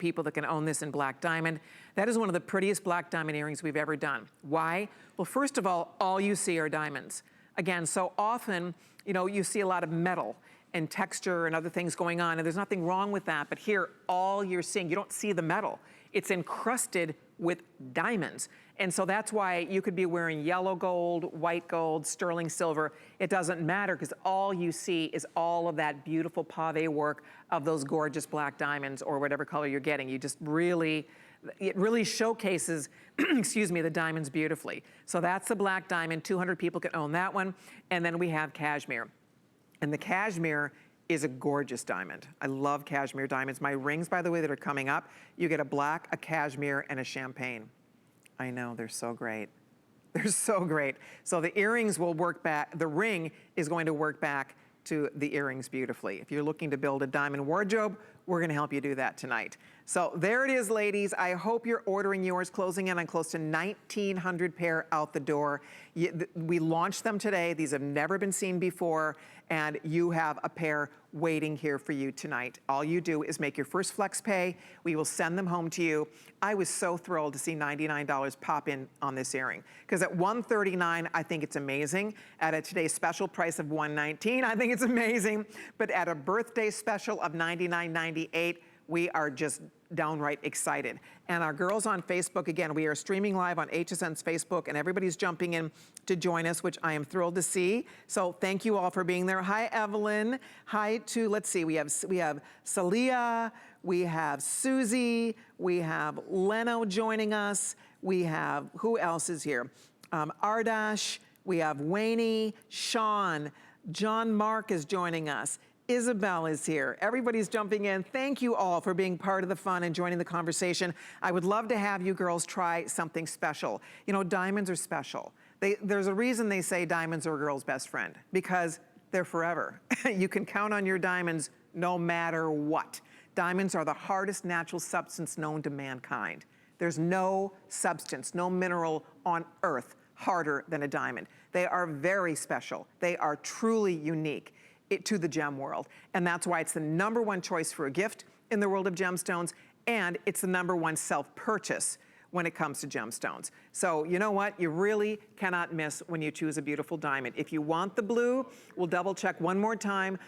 people that can own this in black diamond. That is one of the prettiest black diamond earrings we've ever done. Why? Well, first of all you see are diamonds. Again, so often, you know, you see a lot of metal and texture and other things going on, and there's nothing wrong with that, but here, all you're seeing, you don't see the metal. It's encrusted with diamonds. And so that's why you could be wearing yellow gold, white gold, sterling silver. It doesn't matter, because all you see is all of that beautiful pave work of those gorgeous black diamonds, or whatever color you're getting. You just really, it really showcases, excuse me, the diamonds beautifully. So that's the black diamond. 200 people can own that one. And then we have cashmere. And the cashmere is a gorgeous diamond. I love cashmere diamonds. My rings, by the way, that are coming up, you get a black, a cashmere, and a champagne. I know, they're so great. They're so great. So the earrings will work back, the ring is going to work back to the earrings beautifully. If you're looking to build a diamond wardrobe, we're gonna help you do that tonight. So there it is, ladies. I hope you're ordering yours, closing in on close to 1,900 pair out the door. We launched them today. These have never been seen before, and you have a pair waiting here for you tonight. All you do is make your first flex pay. We will send them home to you. I was so thrilled to see $99 pop in on this earring, because at $139, I think it's amazing. At today's special price of $119, I think it's amazing. But at a birthday special of $99.98, we are just downright excited. And our girls on Facebook, again, we are streaming live on HSN's Facebook, and everybody's jumping in to join us, which I am thrilled to see. So thank you all for being there. Hi, Evelyn. Hi to, let's see, we have Salia, we have Susie, we have Leno joining us, we have, who else is here? Ardash, we have Wayne, Sean, John Mark is joining us. Isabel is here. Everybody's jumping in. Thank you all for being part of the fun and joining the conversation. I would love to have you girls try something special. You know, diamonds are special. There's a reason they say diamonds are a girl's best friend, because they're forever. You can count on your diamonds no matter what. Diamonds are the hardest natural substance known to mankind. There's no substance, no mineral on earth harder than a diamond. They are very special. They are truly unique to the gem world. And that's why it's the #1 choice for a gift in the world of gemstones, and it's the #1 self-purchase when it comes to gemstones. So you know what? You really cannot miss when you choose a beautiful diamond. If you want the blue, we'll double check one more time.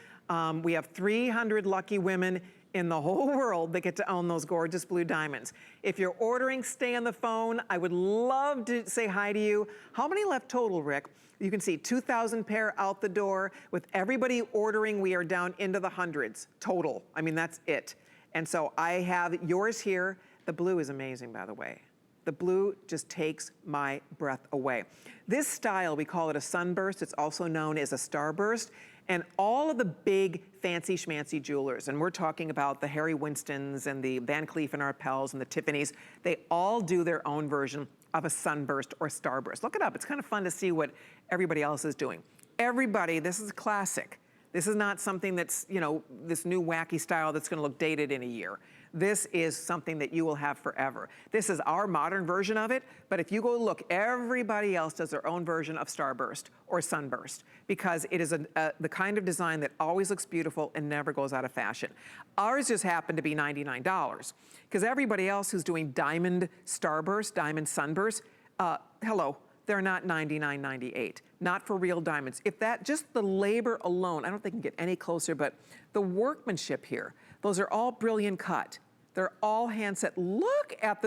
We have 300 lucky women in the whole world that get to own those gorgeous blue diamonds. If you're ordering, stay on the phone. I would love to say hi to you. How many left total, Rick? You can see 2,000 pair out the door. With everybody ordering, we are down into the hundreds total. I mean, that's it. And so I have yours here. The blue is amazing, by the way. The blue just takes my breath away. This style, we call it a sunburst. It's also known as a starburst. And all of the big fancy schmancy jewelers, and we're talking about the Harry Winstons and the Van Cleef and Arpels and the Tiffany's, they all do their own version of a sunburst or starburst. Look it up. It's kind of fun to see what everybody else is doing. Everybody, this is classic. This is not something that's, you know, this new wacky style that's gonna look dated in a year. This is something that you will have forever. This is our modern version of it, but if you go look, everybody else does their own version of starburst or sunburst, because it is the kind of design that always looks beautiful and never goes out of fashion. Ours just happened to be $99, because everybody else who's doing diamond starburst, diamond sunburst, hello, they're not $99.98, not for real diamonds. If that, just the labor alone, I don't think it can get any closer, but the workmanship here, those are all brilliant cut. They're all hand set. Look at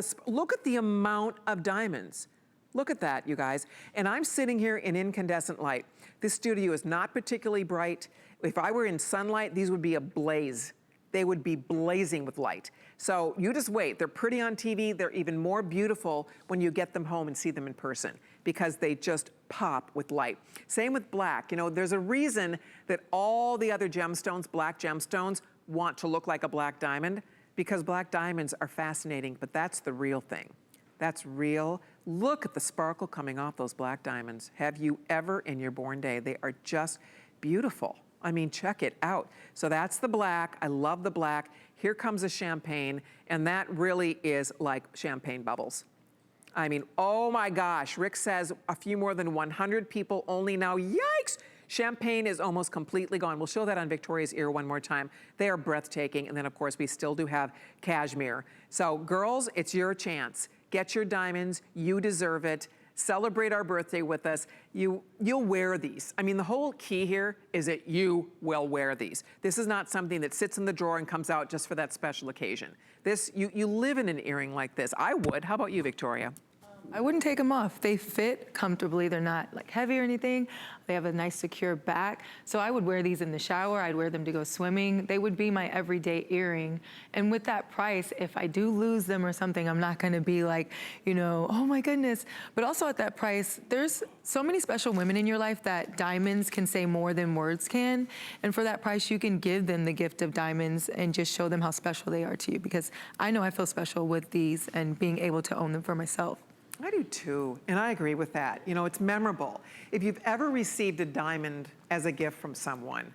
the amount of diamonds. Look at that, you guys. And I'm sitting here in incandescent light. This studio is not particularly bright. If I were in sunlight, these would be ablaze. They would be blazing with light. So you just wait. They're pretty on TV. They're even more beautiful when you get them home and see them in person, because they just pop with light. Same with black. You know, there's a reason that all the other gemstones, black gemstones, want to look like a black diamond, because black diamonds are fascinating, but that's the real thing. That's real. Look at the sparkle coming off those black diamonds. Have you ever in your born day? They are just beautiful. I mean, check it out. So that's the black. I love the black. Here comes a champagne, and that really is like champagne bubbles. I mean, oh my gosh. Rick says a few more than 100 people only now. Yikes! Champagne is almost completely gone. We'll show that on Victoria's ear one more time. They are breathtaking. And then of course we still do have cashmere. So girls, it's your chance. Get your diamonds, you deserve it. Celebrate our birthday with us. You'll wear these. I mean, the whole key here is that you will wear these. This is not something that sits in the drawer and comes out just for that special occasion. This, you live in an earring like this. I would. How about you, Victoria? I wouldn't take them off. They fit comfortably. They're not like heavy or anything. They have a nice secure back. So I would wear these in the shower. I'd wear them to go swimming. They would be my everyday earring. And with that price, if I do lose them or something, I'm not gonna be like, you know, oh my goodness. But also at that price, there's so many special women in your life that diamonds can say more than words can. And for that price, you can give them the gift of diamonds and just show them how special they are to you, because I know I feel special with these and being able to own them for myself. I do too, and I agree with that. You know, it's memorable. If you've ever received a diamond as a gift from someone,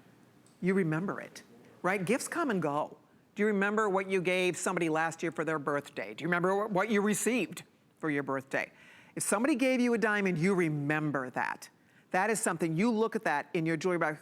you remember it, right? Gifts come and go. Do you remember what you gave somebody last year for their birthday? Do you remember what you received for your birthday? If somebody gave you a diamond, you remember that. That is something, you look at that in your jewelry box,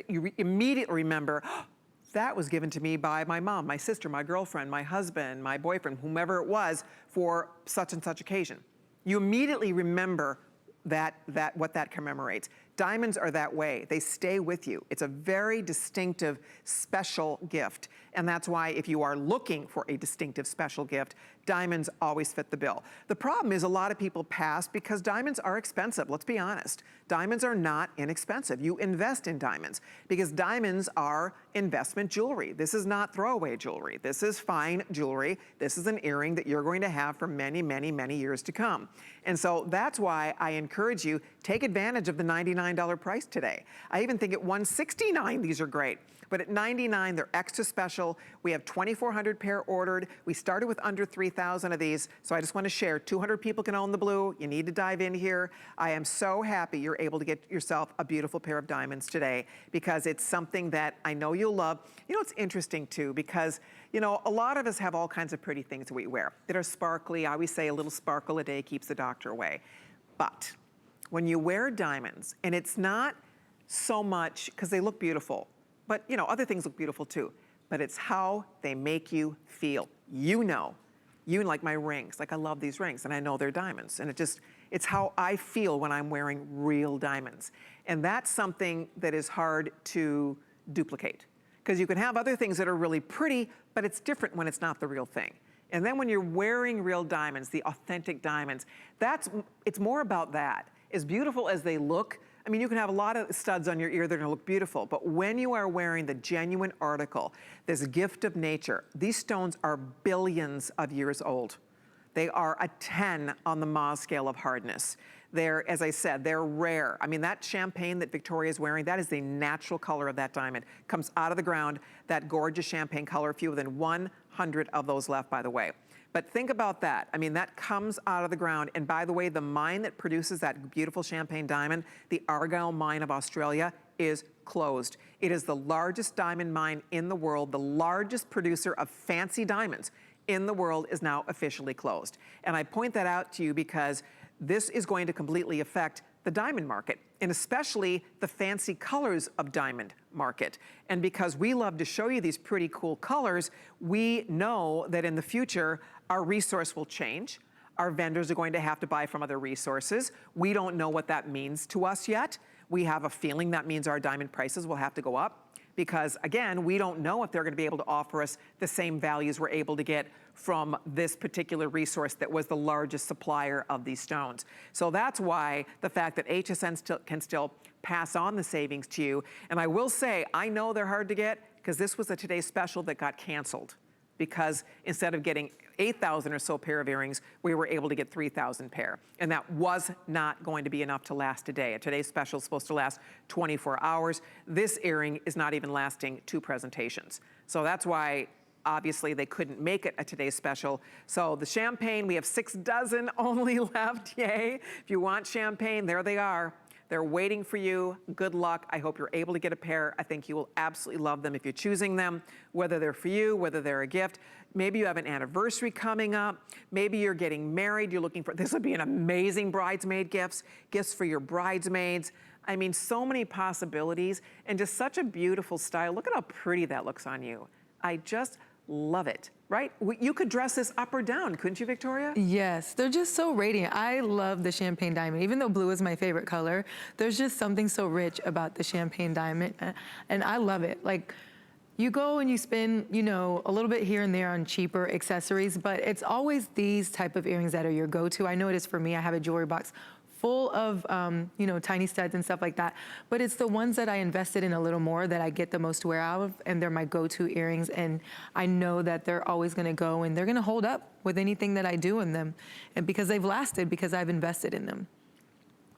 you immediately remember, oh, that was given to me by my mom, my sister, my girlfriend, my husband, my boyfriend, whomever it was for such and such occasion. You immediately remember what that commemorates. Diamonds are that way. They stay with you. It's a very distinctive, special gift. And that's why if you are looking for a distinctive, special gift, diamonds always fit the bill. The problem is a lot of people pass because diamonds are expensive. Let's be honest. Diamonds are not inexpensive. You invest in diamonds because diamonds are investment jewelry. This is not throwaway jewelry. This is fine jewelry. This is an earring that you're going to have for many, many, many years to come. And so that's why I encourage you, take advantage of the $99 price today. I even think at $169, these are great. But at $99, they're extra special. We have 2,400 pair ordered. We started with under 3,000 of these. So I just want to share, 200 people can own the blue. You need to dive in here. I am so happy you're able to get yourself a beautiful pair of diamonds today because it's something that I know you'll love. You know, it's interesting too because, you know, a lot of us have all kinds of pretty things we wear that are sparkly. I always say a little sparkle a day keeps the doctor away. But when you wear diamonds, and it's not so much because they look beautiful, but you know, other things look beautiful too, but it's how they make you feel. You know, like my rings, like I love these rings and I know they're diamonds, and it's how I feel when I'm wearing real diamonds. And that's something that is hard to duplicate because you can have other things that are really pretty, but it's different when it's not the real thing. And then when you're wearing real diamonds, the authentic diamonds, it's more about that. As beautiful as they look, I mean, you can have a lot of studs on your ear that are gonna look beautiful, but when you are wearing the genuine article, this gift of nature, these stones are billions of years old. They are a 10 on the Mohs scale of hardness. They're, as I said, they're rare. I mean, that champagne that Victoria's wearing, that is the natural color of that diamond. Comes out of the ground, that gorgeous champagne color, fewer than 100 of those left, by the way. But think about that. I mean, that comes out of the ground. And by the way, the mine that produces that beautiful champagne diamond, the Argyle mine of Australia, is closed. It is the largest diamond mine in the world. The largest producer of fancy diamonds in the world is now officially closed. And I point that out to you because this is going to completely affect the diamond market, and especially the fancy colors of diamond market. And because we love to show you these pretty cool colors, we know that in the future, our resource will change. Our vendors are going to have to buy from other resources. We don't know what that means to us yet. We have a feeling that means our diamond prices will have to go up because, again, we don't know if they're going to be able to offer us the same values we're able to get from this particular resource that was the largest supplier of these stones. So that's why the fact that HSN can still pass on the savings to you. And I will say, I know they're hard to get because this was a Today's Special that got canceled because instead of getting 8,000 or so pair of earrings, we were able to get 3,000 pair. And that was not going to be enough to last a day. A Today's Special is supposed to last 24 hours. This earring is not even lasting 2 presentations. So that's why obviously they couldn't make it a Today's Special. So the champagne, we have 6 dozen only left, yay. If you want champagne, there they are. They're waiting for you. Good luck. I hope you're able to get a pair. I think you will absolutely love them if you're choosing them, whether they're for you, whether they're a gift. Maybe you have an anniversary coming up. Maybe you're getting married. You're looking for, this would be an amazing bridesmaid gifts for your bridesmaids. I mean, so many possibilities and just such a beautiful style. Look at how pretty that looks on you. I just love it, right? You could dress this up or down, couldn't you, Victoria? Yes, they're just so radiant. I love the champagne diamond. Even though blue is my favorite color, there's just something so rich about the champagne diamond, and I love it. Like, you go and you spend, you know, a little bit here and there on cheaper accessories, but it's always these type of earrings that are your go-to. I know it is for me. I have a jewelry box full of, you know, tiny studs and stuff like that. But it's the ones that I invested in a little more that I get the most wear out of, and they're my go-to earrings. And I know that they're always gonna go and they're gonna hold up with anything that I do in them. And because they've lasted, because I've invested in them.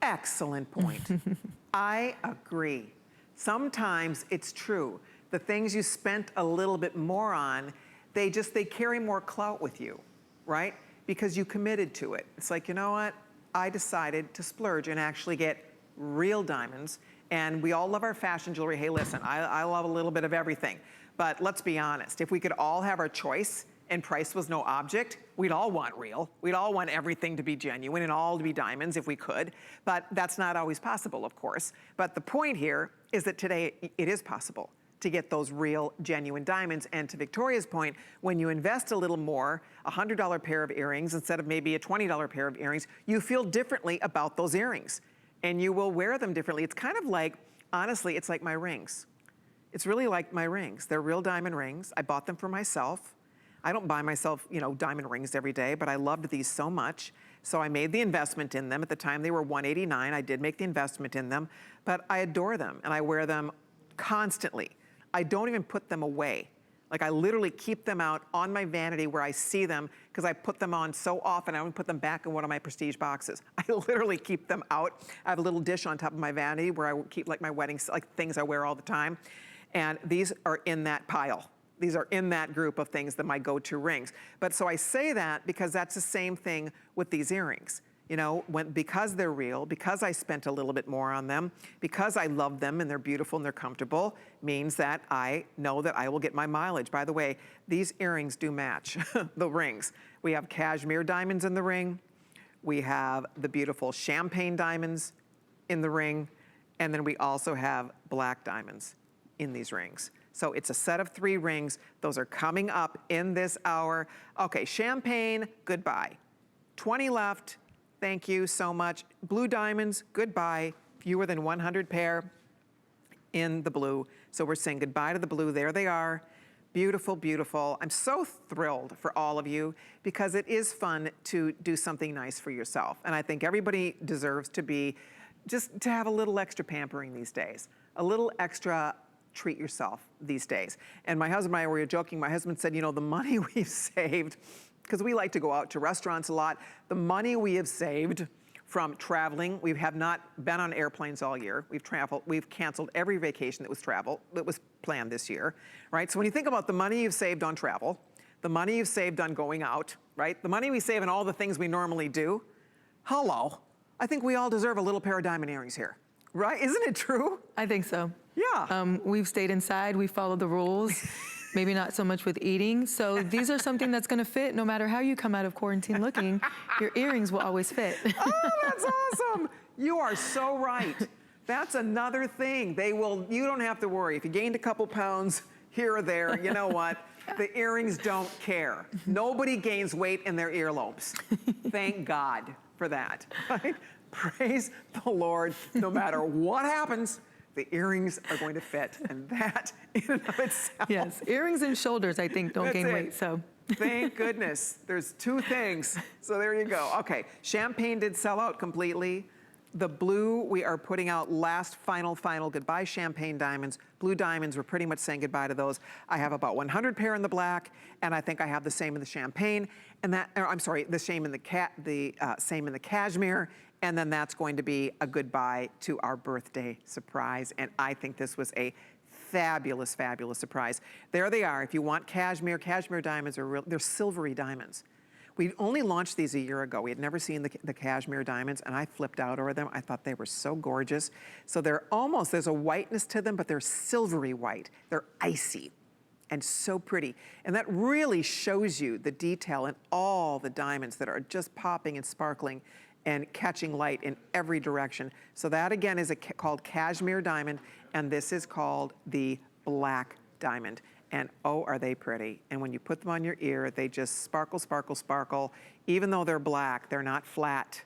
Excellent point. I agree. Sometimes it's true. The things you spent a little bit more on, they carry more clout with you, right? Because you committed to it. It's like, you know what? I decided to splurge and actually get real diamonds. And we all love our fashion jewelry. Hey, listen, I love a little bit of everything. But let's be honest, if we could all have our choice and price was no object, we'd all want real. We'd all want everything to be genuine and all to be diamonds if we could. But that's not always possible, of course. But the point here is that today it is possible to get those real, genuine diamonds. And to Victoria's point, when you invest a little more, a $100 pair of earrings instead of maybe a $20 pair of earrings, you feel differently about those earrings. And you will wear them differently. It's kind of like, honestly, it's like my rings. It's really like my rings. They're real diamond rings. I bought them for myself. I don't buy myself, you know, diamond rings every day, but I loved these so much. So I made the investment in them. At the time they were $189. I did make the investment in them, but I adore them and I wear them constantly. I don't even put them away. Like, I literally keep them out on my vanity where I see them because I put them on so often. I don't put them back in one of my prestige boxes. I literally keep them out. I have a little dish on top of my vanity where I keep like my wedding, like things I wear all the time. And these are in that pile. These are in that group of things that my go-to rings. But so I say that because that's the same thing with these earrings. You know, because they're real, because I spent a little bit more on them, because I love them and they're beautiful and they're comfortable, means that I know that I will get my mileage. By the way, these earrings do match the rings. We have cashmere diamonds in the ring. We have the beautiful champagne diamonds in the ring. And then we also have black diamonds in these rings. So it's a set of 3 rings. Those are coming up in this hour. Okay, champagne, goodbye. 20 left. Thank you so much. Blue diamonds, goodbye. Fewer than 100 pair in the blue. So we're saying goodbye to the blue. There they are. Beautiful, beautiful. I'm so thrilled for all of you because it is fun to do something nice for yourself. And I think everybody deserves to have a little extra pampering these days. A little extra treat yourself these days. And my husband and I were joking. My husband said, you know, the money we've saved, because we like to go out to restaurants a lot. The money we have saved from traveling, we have not been on airplanes all year. We've canceled every vacation that was planned this year, right? So when you think about the money you've saved on travel, the money you've saved on going out, right? The money we save on all the things we normally do, hello, I think we all deserve a little pair of diamond earrings here, right? Isn't it true? I think so. Yeah. We've stayed inside, we followed the rules. Maybe not so much with eating. So these are something that's gonna fit no matter how you come out of quarantine looking, your earrings will always fit. Oh, that's awesome. You are so right. That's another thing. You don't have to worry. If you gained a couple pounds here or there, you know what? The earrings don't care. Nobody gains weight in their earlobes. Thank God for that, right? Praise the Lord. No matter what happens, the earrings are going to fit, and that in and of itself. Yes, earrings and shoulders, I think, don't gain weight, so. Thank goodness. There's 2 things, so there you go. Okay, champagne did sell out completely. The blue, we are putting out last final goodbye champagne diamonds. Blue diamonds, we're pretty much saying goodbye to those. I have about 100 pair in the black, and I think I have the same in the champagne, and the same in the cashmere, and then that's going to be a goodbye to our birthday surprise. And I think this was a fabulous, fabulous surprise. There they are. If you want cashmere diamonds are real, they're silvery diamonds. We only launched these a year ago. We had never seen the cashmere diamonds, and I flipped out over them. I thought they were so gorgeous. So there's a whiteness to them, but they're silvery white. They're icy and so pretty. And that really shows you the detail in all the diamonds that are just popping and sparkling and catching light in every direction. So that again is called cashmere diamond, and this is called the black diamond. And oh, are they pretty. And when you put them on your ear, they just sparkle, sparkle, sparkle. Even though they're black, they're not flat.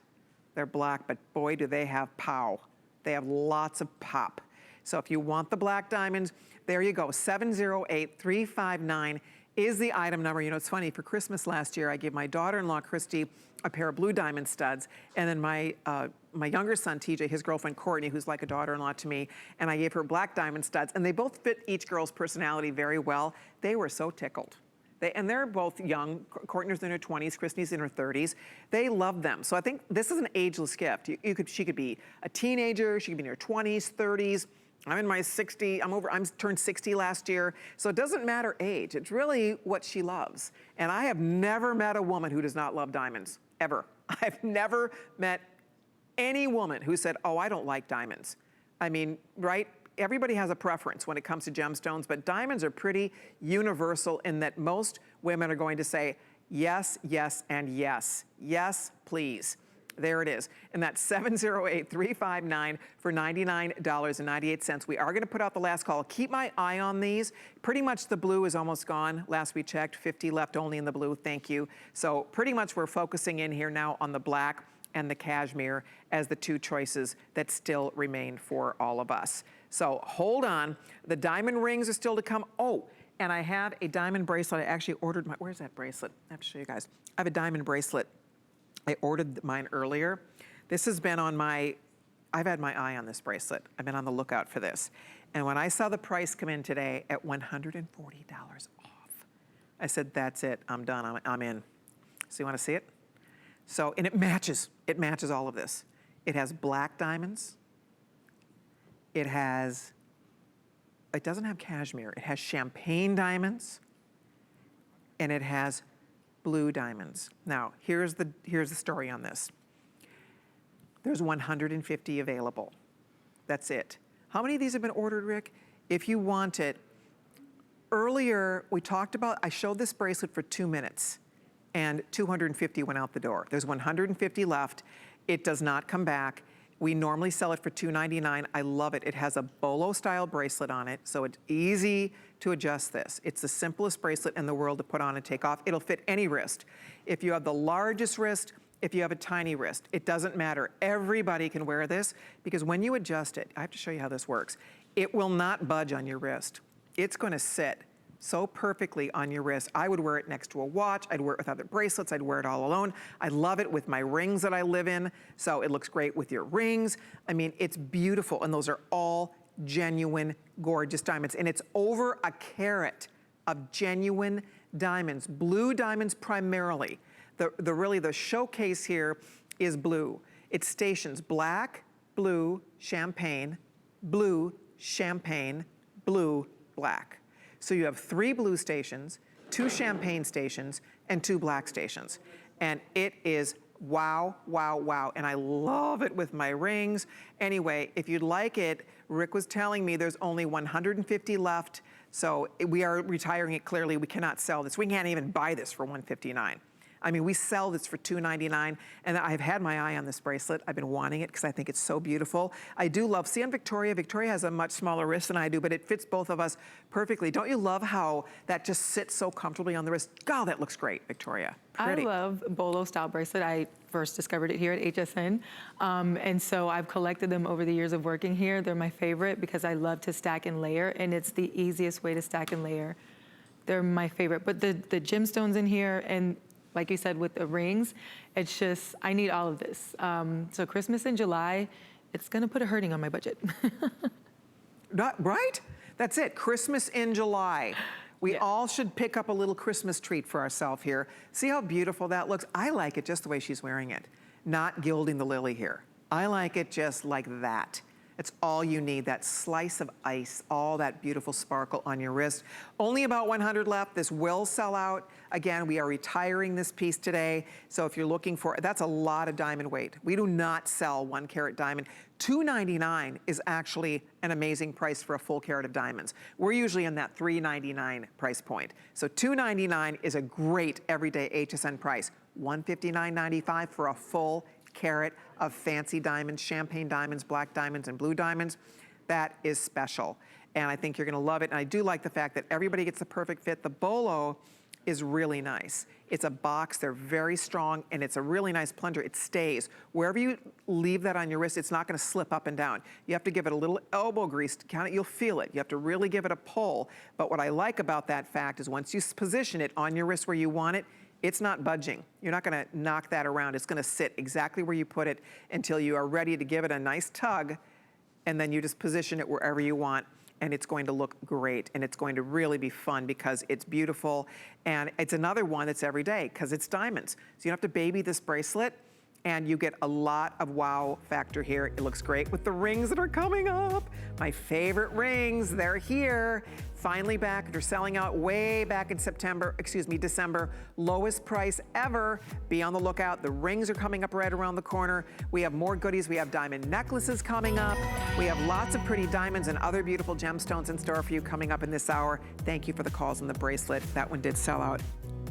They're black, but boy, do they have pow. They have lots of pop. So if you want the black diamonds, there you go. 708359 is the item number. You know, it's funny, for Christmas last year, I gave my daughter-in-law, Christy, a pair of blue diamond studs, and then my younger son, TJ, his girlfriend, Courtney, who's like a daughter-in-law to me, and I gave her black diamond studs, and they both fit each girl's personality very well. They were so tickled. And they're both young. Courtney's in her 20s, Christy's in her 30s. They love them. So I think this is an ageless gift. She could be a teenager, she could be in her 20s, 30s. I'm in my 60s, I'm turned 60 last year. So it doesn't matter age, it's really what she loves. And I have never met a woman who does not love diamonds, ever. I've never met any woman who said, oh, I don't like diamonds. I mean, right? Everybody has a preference when it comes to gemstones, but diamonds are pretty universal in that most women are going to say, yes, yes, and yes. Yes, please. There it is. And that's 708359 for $99.98. We are going to put out the last call. Keep my eye on these. Pretty much the blue is almost gone. Last we checked, 50 left only in the blue. Thank you. So pretty much we're focusing in here now on the black and the cashmere as the two choices that still remain for all of us. So hold on. The diamond rings are still to come. Oh, and I have a diamond bracelet. I actually ordered where's that bracelet? I have to show you guys. I have a diamond bracelet. I ordered mine earlier. This has been on I've had my eye on this bracelet. I've been on the lookout for this. And when I saw the price come in today at $140 off, I said, that's it, I'm done, I'm in. So you wanna see it? So, and it matches all of this. It has black diamonds. It doesn't have cashmere. It has champagne diamonds, and it has blue diamonds. Now, here's the story on this. There's 150 available. That's it. How many of these have been ordered, Rick? If you want it, earlier we talked about, I showed this bracelet for 2 minutes, and 250 went out the door. There's 150 left. It does not come back. We normally sell it for $299. I love it. It has a bolo style bracelet on it, so it's easy to adjust this. It's the simplest bracelet in the world to put on and take off. It'll fit any wrist. If you have the largest wrist, if you have a tiny wrist, it doesn't matter. Everybody can wear this because when you adjust it, I have to show you how this works. It will not budge on your wrist. It's gonna sit so perfectly on your wrist. I would wear it next to a watch. I'd wear it with other bracelets. I'd wear it all alone. I love it with my rings that I live in. So it looks great with your rings. I mean, it's beautiful. And those are all genuine, gorgeous diamonds. And it's over a carat of genuine diamonds, blue diamonds primarily. Really the showcase here is blue. It stations black, blue, champagne, blue, champagne, blue, black. So you have 3 blue stations, 2 champagne stations, and 2 black stations. And it is wow, wow, wow. And I love it with my rings. Anyway, if you'd like it, Rick was telling me there's only 150 left. So we are retiring it clearly. We cannot sell this. We can't even buy this for $159. I mean, we sell this for $299, and I've had my eye on this bracelet. I've been wanting it because I think it's so beautiful. I do love, see on Victoria, Victoria has a much smaller wrist than I do, but it fits both of us perfectly. Don't you love how that just sits so comfortably on the wrist? God, that looks great, Victoria. Pretty. I love bolo style bracelet. I first discovered it here at HSN. And so I've collected them over the years of working here. They're my favorite because I love to stack and layer, and it's the easiest way to stack and layer. They're my favorite. But the gemstones in here, and like you said, with the rings, it's just, I need all of this. So Christmas in July, it's gonna put a hurting on my budget. Right? That's it, Christmas in July. We Yeah. all should pick up a little Christmas treat for ourselves here. See how beautiful that looks? I like it just the way she's wearing it, not gilding the lily here. I like it just like that. It's all you need, that slice of ice, all that beautiful sparkle on your wrist. Only about 100 left. This will sell out. Again, we are retiring this piece today. So if you're looking for, that's a lot of diamond weight. We do not sell 1 carat diamond. $299 is actually an amazing price for a full carat of diamonds. We're usually in that $399 price point. So $299 is a great everyday HSN price. $159.95 for a full carat of fancy diamonds, champagne diamonds, black diamonds, and blue diamonds. That is special. And I think you're gonna love it. And I do like the fact that everybody gets the perfect fit. The bolo is really nice. It's a box, they're very strong, and it's a really nice plunger. It stays. Wherever you leave that on your wrist, it's not gonna slip up and down. You have to give it a little elbow grease to count it, you'll feel it. You have to really give it a pull. But what I like about that fact is once you position it on your wrist where you want it, it's not budging. You're not gonna knock that around. It's gonna sit exactly where you put it until you are ready to give it a nice tug, and then you just position it wherever you want. And it's going to look great, and it's going to really be fun because it's beautiful, and it's another one that's every day because it's diamonds. So you don't have to baby this bracelet, and you get a lot of wow factor here. It looks great with the rings that are coming up. My favorite rings, they're here. Finally back, they're selling out way back in December. Lowest price ever. Be on the lookout. The rings are coming up right around the corner. We have more goodies. We have diamond necklaces coming up. We have lots of pretty diamonds and other beautiful gemstones in store for you coming up in this hour. Thank you for the calls on the bracelet. That one did sell out.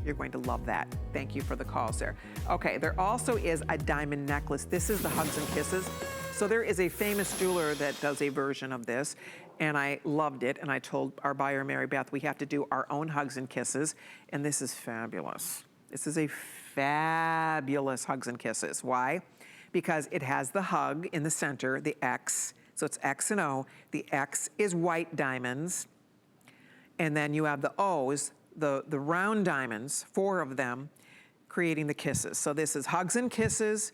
You're going to love that. Thank you for the calls there. Okay, there also is a diamond necklace. This is the Hugs and Kisses. So there is a famous jeweler that does a version of this, and I loved it, and I told our buyer, Mary Beth, we have to do our own Hugs and Kisses, and this is fabulous. This is a fabulous Hugs and Kisses. Why? Because it has the hug in the center, the X, so it's X and O. The X is white diamonds, and then you have the O's, the round diamonds, 4 of them, creating the kisses. So this is Hugs and Kisses.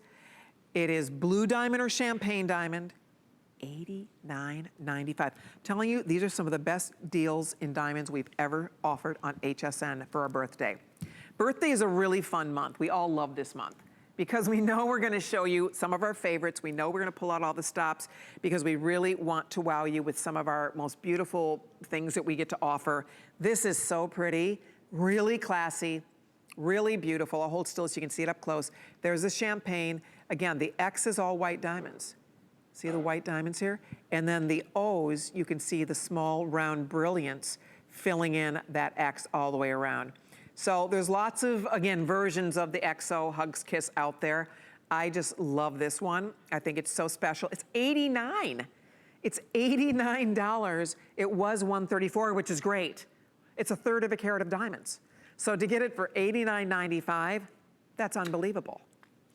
It is blue diamond or champagne diamond, $89.95. I'm telling you, these are some of the best deals in diamonds we've ever offered on HSN for our birthday. Birthday is a really fun month. We all love this month because we know we're gonna show you some of our favorites. We know we're gonna pull out all the stops because we really want to wow you with some of our most beautiful things that we get to offer. This is so pretty, really classy, really beautiful. I'll hold still so you can see it up close. There's a champagne. Again, the X is all white diamonds. See the white diamonds here? And then the O's, you can see the small round brilliance filling in that X all the way around. So there's lots of, again, versions of the XO Hugs Kiss out there. I just love this one. I think it's so special. It's $89. It's $89. It was $134, which is great. It's a third of a carat of diamonds. So to get it for $89.95, that's unbelievable.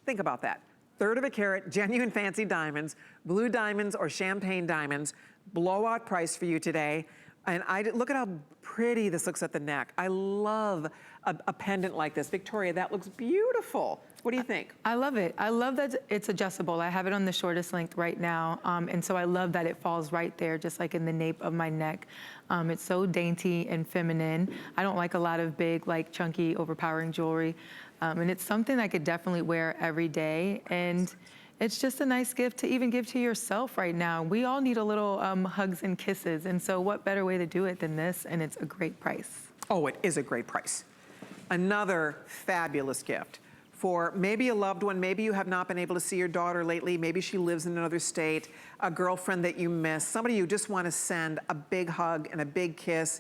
Think about that. Third of a carat, genuine fancy diamonds, blue diamonds or champagne diamonds, blowout price for you today. And look at how pretty this looks at the neck. I love a pendant like this. Victoria, that looks beautiful. What do you think? I love it. I love that it's adjustable. I have it on the shortest length right now. And so I love that it falls right there, just like in the nape of my neck. It's so dainty and feminine. I don't like a lot of big, like chunky, overpowering jewelry. And it's something I could definitely wear every day. And it's just a nice gift to even give to yourself right now. We all need a little hugs and kisses. And so what better way to do it than this? And it's a great price. Oh, it is a great price. Another fabulous gift for maybe a loved one. Maybe you have not been able to see your daughter lately. Maybe she lives in another state, a girlfriend that you miss, somebody you just want to send a big hug and a big kiss.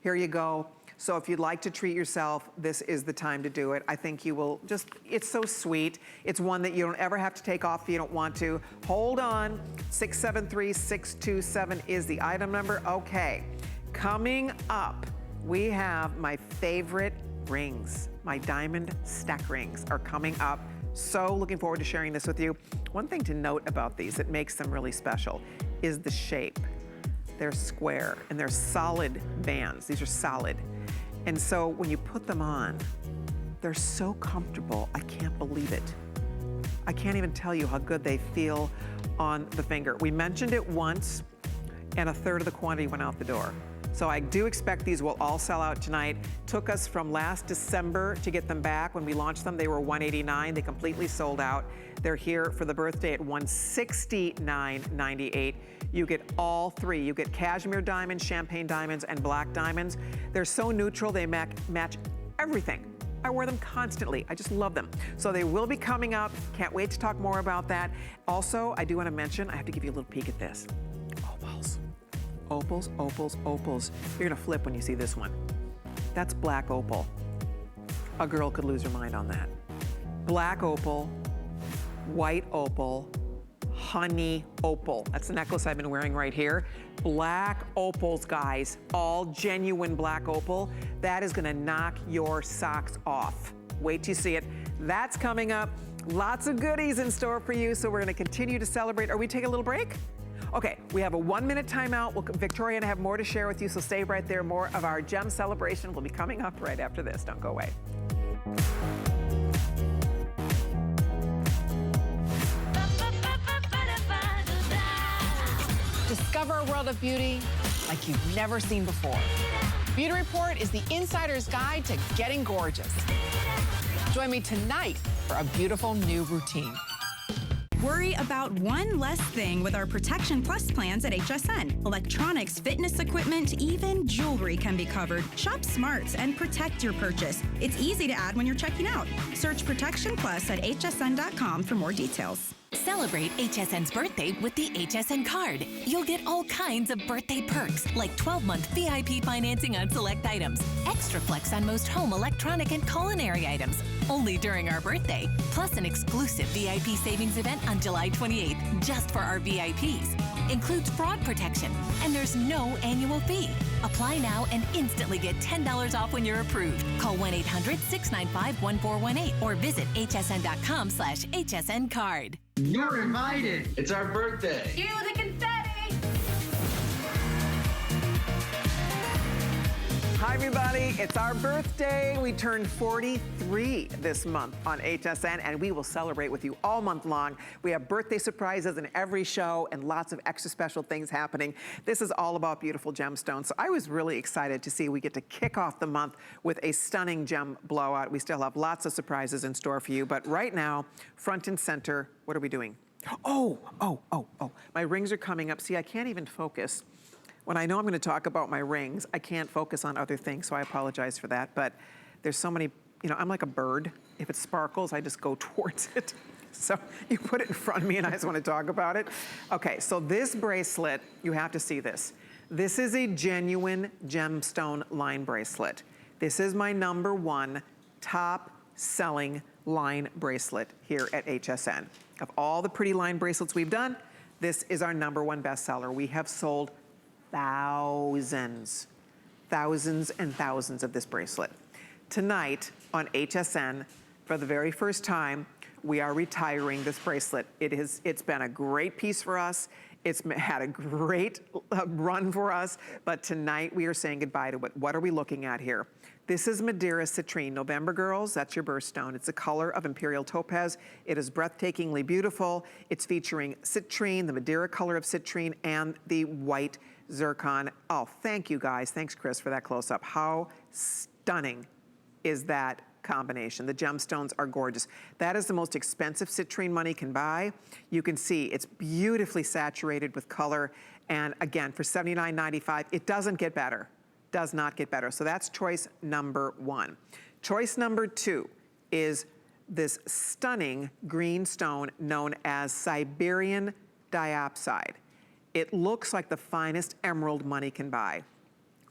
Here you go. So if you'd like to treat yourself, this is the time to do it. I think you will just, it's so sweet. It's one that you don't ever have to take off if you don't want to. Hold on, 673-627 is the item number. Okay, coming up, we have my favorite rings. My diamond stack rings are coming up. So looking forward to sharing this with you. One thing to note about these that makes them really special is the shape. They're square and they're solid bands. These are solid. And so when you put them on, they're so comfortable, I can't believe it. I can't even tell you how good they feel on the finger. We mentioned it once and a third of the quantity went out the door. So I do expect these will all sell out tonight. Took us from last December to get them back. When we launched them, they were $189. They completely sold out. They're here for the birthday at $169.98. You get all 3. You get cashmere diamonds, champagne diamonds, and black diamonds. They're so neutral, they match everything. I wear them constantly. I just love them. So they will be coming up. Can't wait to talk more about that. Also, I do want to mention, I have to give you a little peek at this. Opals. Opals, opals, opals. You're gonna flip when you see this one. That's black opal. A girl could lose her mind on that. Black opal white opal, honey opal. That's the necklace I've been wearing right here. Black opals, guys, all genuine black opal. That is gonna knock your socks off. Wait till you see it. That's coming up. Lots of goodies in store for you, so we're gonna continue to celebrate. Are we taking a little break? Okay, we have a 1-minute timeout. Victoria and I have more to share with you, so stay right there. More of our gem celebration will be coming up right after this. Don't go away. Discover a world of beauty like you've never seen before. Beauty Report is the insider's guide to getting gorgeous. Join me tonight for a beautiful new routine. Worry about one less thing with our Protection Plus plans at HSN. Electronics, fitness equipment, even jewelry can be covered. Shop smart and protect your purchase. It's easy to add when you're checking out. Search Protection Plus at hsn.com for more details. Celebrate HSN's birthday with the HSN card. You'll get all kinds of birthday perks, like 12-month VIP financing on select items, extra flex on most home electronic and culinary items, only during our birthday, plus an exclusive VIP savings event on July 28th, just for our VIPs. Includes fraud protection, and there's no annual fee. Apply now and instantly get $10 off when you're approved. Call 1-800-695-1418 or visit hsn.com/HSN card. You're invited. It's our birthday. Cue the confetti. Hi, everybody. It's our birthday. We turned 43 this month on HSN, and we will celebrate with you all month long. We have birthday surprises in every show and lots of extra special things happening. This is all about beautiful gemstones. So I was really excited to see we get to kick off the month with a stunning gem blowout. We still have lots of surprises in store for you, but right now, front and center, what are we doing? Oh. My rings are coming up. See, I can't even focus. When I know I'm going to talk about my rings, I can't focus on other things, so I apologize for that. But there's so many, I'm like a bird. If it sparkles, I just go towards it. So you put it in front of me and I just want to talk about it. Okay, so this bracelet, you have to see this. This is a genuine gemstone line bracelet. This is my #1 top selling line bracelet here at HSN. Of all the pretty line bracelets we've done, this is our #1 bestseller. We have sold thousands and thousands of this bracelet. Tonight on HSN, for the very first time, we are retiring this bracelet. It's been a great piece for us. It's had a great run for us, but tonight we are saying goodbye to it. What are we looking at here? This is Madeira Citrine. November girls, that's your birthstone. It's a color of imperial topaz. It is breathtakingly beautiful. It's featuring citrine, the Madeira color of citrine, and the white zircon. Oh, thank you guys. Thanks, Chris, for that close-up. How stunning is that combination? The gemstones are gorgeous. That is the most expensive citrine money can buy. You can see it's beautifully saturated with color. And again, for $79.95, it doesn't get better. Does not get better. So that's choice #1. Choice #2 is this stunning green stone known as Siberian Diopside. It looks like the finest emerald money can buy.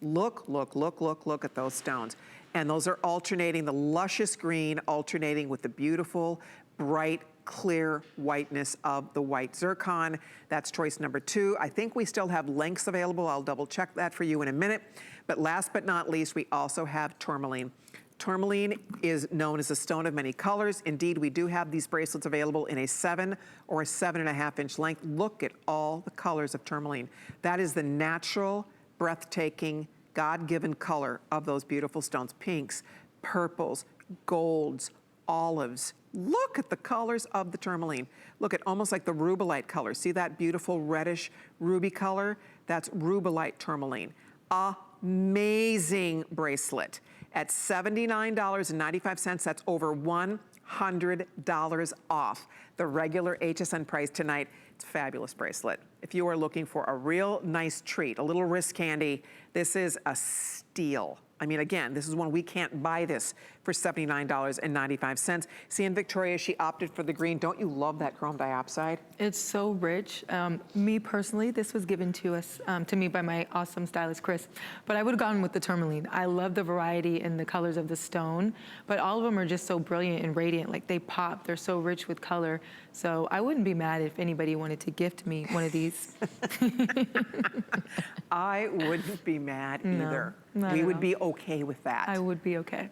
Look at those stones. And those are alternating, the luscious green alternating with the beautiful, bright, clear whiteness of the white zircon. That's choice #2. I think we still have lengths available. I'll double check that for you in a minute. But last but not least, we also have tourmaline. Tourmaline is known as a stone of many colors. Indeed, we do have these bracelets available in a 7 or a 7.5-inch length. Look at all the colors of tourmaline. That is the natural, breathtaking, God-given color of those beautiful stones. Pinks, purples, golds, olives. Look at the colors of the tourmaline. Look at almost like the rubellite color. See that beautiful reddish ruby color? That's rubellite tourmaline. Amazing bracelet. At $79.95, that's over $100 off the regular HSN price tonight. It's a fabulous bracelet. If you are looking for a real nice treat, a little wrist candy, this is a steal. I mean, again, this is one we can't buy this for $79.95. See, in Victoria, she opted for the green. Don't you love that chrome diopside? It's so rich. Me personally, this was given to us, to me by my awesome stylist, Chris, but I would have gone with the Tourmaline. I love the variety and the colors of the stone, but all of them are just so brilliant and radiant. Like, they pop, they're so rich with color. So I wouldn't be mad if anybody wanted to gift me one of these. I wouldn't be mad either. We would be okay with that. I would be okay.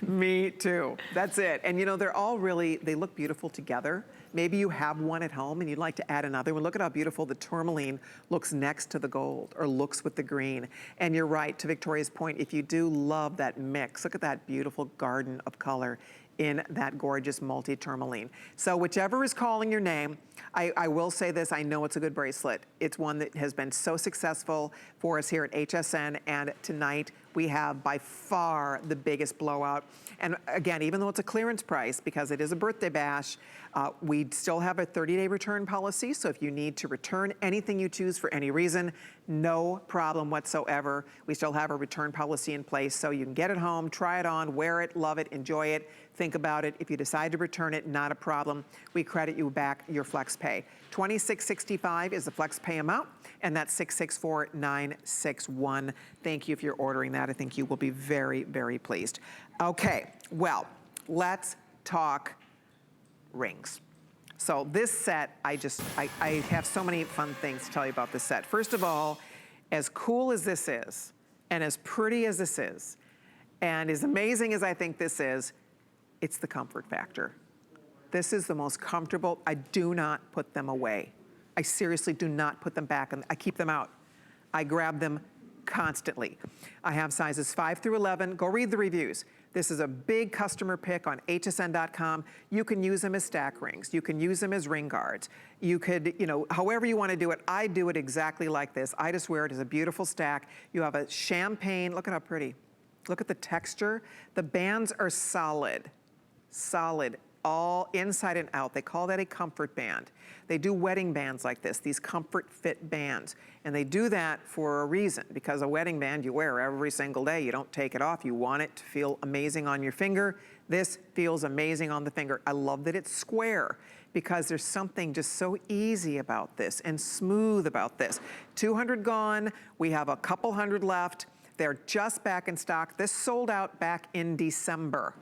Me too. That's it. And you know, they're all really, they look beautiful together. Maybe you have one at home and you'd like to add another one. Look at how beautiful the tourmaline looks next to the gold, or looks with the green. And you're right, to Victoria's point, if you do love that mix, look at that beautiful garden of color in that gorgeous multi-tourmaline. So whichever is calling your name, I will say this, I know it's a good bracelet. It's one that has been so successful for us here at HSN, and tonight we have by far the biggest blowout. And again, even though it's a clearance price, because it is a birthday bash, we still have a 30-day return policy. So if you need to return anything you choose for any reason, no problem whatsoever. We still have a return policy in place, so you can get it home, try it on, wear it, love it, enjoy it, think about it. If you decide to return it, not a problem. We credit you back your flex pay. $26.65 is the flex pay amount, and that's $664,961. Thank you if you're ordering that. I think you will be very, very pleased. Okay, well, let's talk rings. So this set, I have so many fun things to tell you about this set. First of all, as cool as this is, and as pretty as this is, and as amazing as I think this is, it's the comfort factor. This is the most comfortable. I do not put them away. I seriously do not put them back, and I keep them out. I grab them constantly. I have sizes 5 through 11. Go read the reviews. This is a big customer pick on hsn.com. You can use them as stack rings. You can use them as ring guards. You could, you know, however you want to do it. I do it exactly like this. I just wear it as a beautiful stack. You have a champagne. Look at how pretty. Look at the texture. The bands are solid, all inside and out. They call that a comfort band. They do wedding bands like this, these comfort fit bands. And they do that for a reason, because a wedding band you wear every single day. You don't take it off. You want it to feel amazing on your finger. This feels amazing on the finger. I love that it's square, because there's something just so easy about this and smooth about this. 200 gone. We have a couple hundred left. They're just back in stock. This sold out back in December.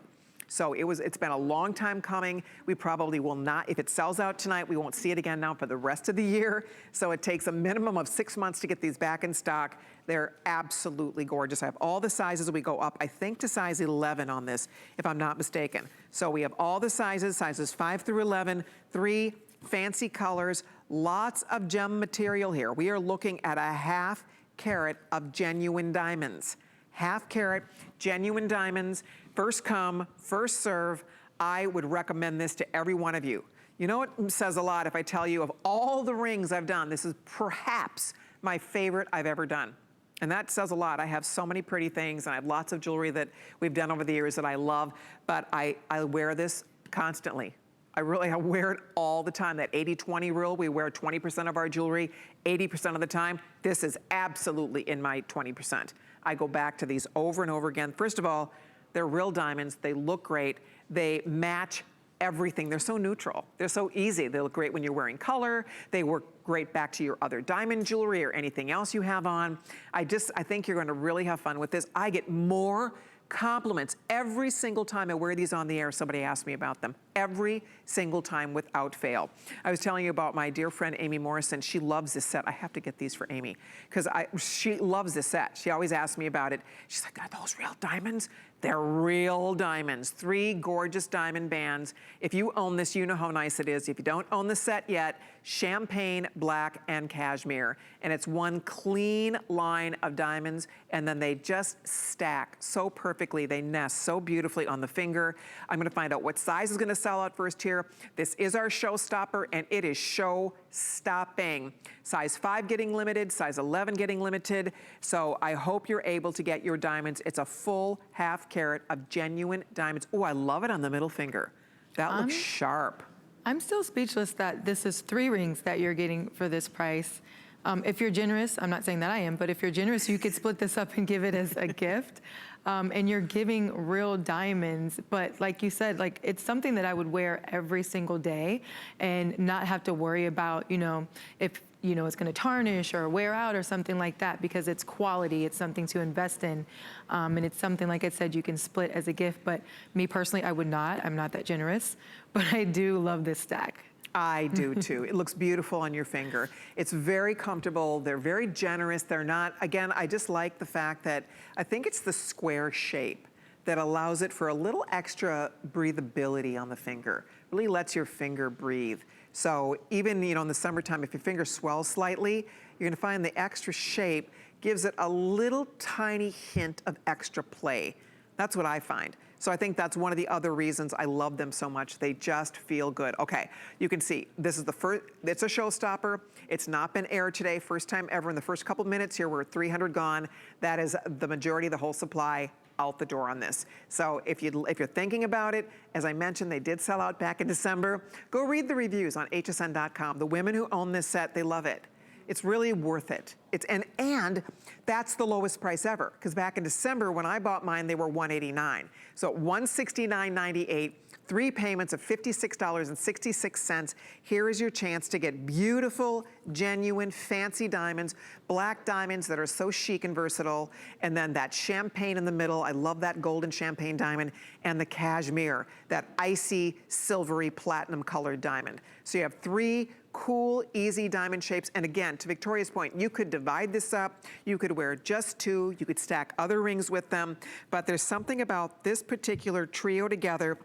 So it's been a long time coming. We probably will not, if it sells out tonight, we won't see it again now for the rest of the year. So it takes a minimum of 6 months to get these back in stock. They're absolutely gorgeous. I have all the sizes. We go up, I think, to size 11 on this, if I'm not mistaken. So we have all the sizes 5 through 11, 3 fancy colors, lots of gem material here. We are looking at a ½ carat of genuine diamonds. ½ carat genuine diamonds. First come, first serve. I would recommend this to every one of you. You know, it says a lot if I tell you, of all the rings I've done, this is perhaps my favorite I've ever done. And that says a lot. I have so many pretty things, and I have lots of jewelry that we've done over the years that I love, but I wear this constantly. I wear it all the time. That 80-20 rule, we wear 20% of our jewelry 80% of the time. This is absolutely in my 20%. I go back to these over and over again. First of all, they're real diamonds. They look great. They match everything. They're so neutral. They're so easy. They look great when you're wearing color. They work great back to your other diamond jewelry or anything else you have on. I think you're going to really have fun with this. I get more compliments every single time I wear these on the air. Somebody asks me about them every single time without fail. I was telling you about my dear friend Amy Morrison. She loves this set. I have to get these for Amy because she loves this set. She always asks me about it. She's like, are those real diamonds? They're real diamonds. 3 gorgeous diamond bands. If you own this, you know how nice it is. If you don't own the set yet, champagne, black, and cashmere. And it's one clean line of diamonds, and then they just stack so perfectly. They nest so beautifully on the finger. I'm gonna find out what size is gonna sell out first here. This is our showstopper, and it is show-stopping. Size 5 getting limited, size 11 getting limited. So I hope you're able to get your diamonds. It's a full ½ carat of genuine diamonds. Oh, I love it on the middle finger. That looks sharp. I'm still speechless that this is 3 rings that you're getting for this price. If you're generous, I'm not saying that I am, but if you're generous, you could split this up and give it as a gift. And you're giving real diamonds, but like you said, like it's something that I would wear every single day and not have to worry about, if it's going to tarnish or wear out or something like that, because it's quality, it's something to invest in. And it's something, like I said, you can split as a gift, but me personally, I would not. I'm not that generous, but I do love this stack. I do too. It looks beautiful on your finger. It's very comfortable. They're very generous. They're not, again, I just like the fact that I think it's the square shape that allows it for a little extra breathability on the finger. Really lets your finger breathe. So even, in the summertime, if your finger swells slightly, you're gonna find the extra shape gives it a little tiny hint of extra play. That's what I find. So I think that's one of the other reasons I love them so much. They just feel good. Okay, you can see, this is the first, it's a showstopper. It's not been aired today, first time ever. In the first couple minutes here, we're at 300 gone. That is the majority of the whole supply out the door on this. So if you're thinking about it, as I mentioned, they did sell out back in December. Go read the reviews on hsn.com. The women who own this set, they love it. It's really worth it. And that's the lowest price ever, because back in December when I bought mine, they were $189. So $169.98, 3 payments of $56.66. Here is your chance to get beautiful, genuine, fancy diamonds, black diamonds that are so chic and versatile, and then that champagne in the middle. I love that golden champagne diamond, and the cashmere, that icy, silvery, platinum colored diamond. So you have 3 cool, easy diamond shapes. And again, to Victoria's point, you could divide this up. You could wear just 2. You could stack other rings with them. But there's something about this particular trio together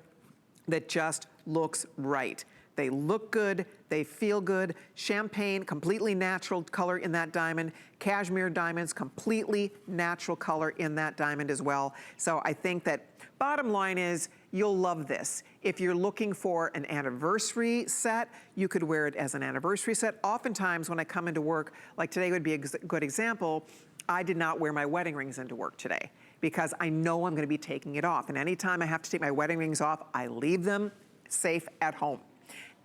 that just looks right. They look good, they feel good. Champagne, completely natural color in that diamond. Cashmere diamonds, completely natural color in that diamond as well. So I think that bottom line is, you'll love this. If you're looking for an anniversary set, you could wear it as an anniversary set. Oftentimes when I come into work, like today would be a good example, I did not wear my wedding rings into work today because I know I'm gonna be taking it off. And anytime I have to take my wedding rings off, I leave them safe at home.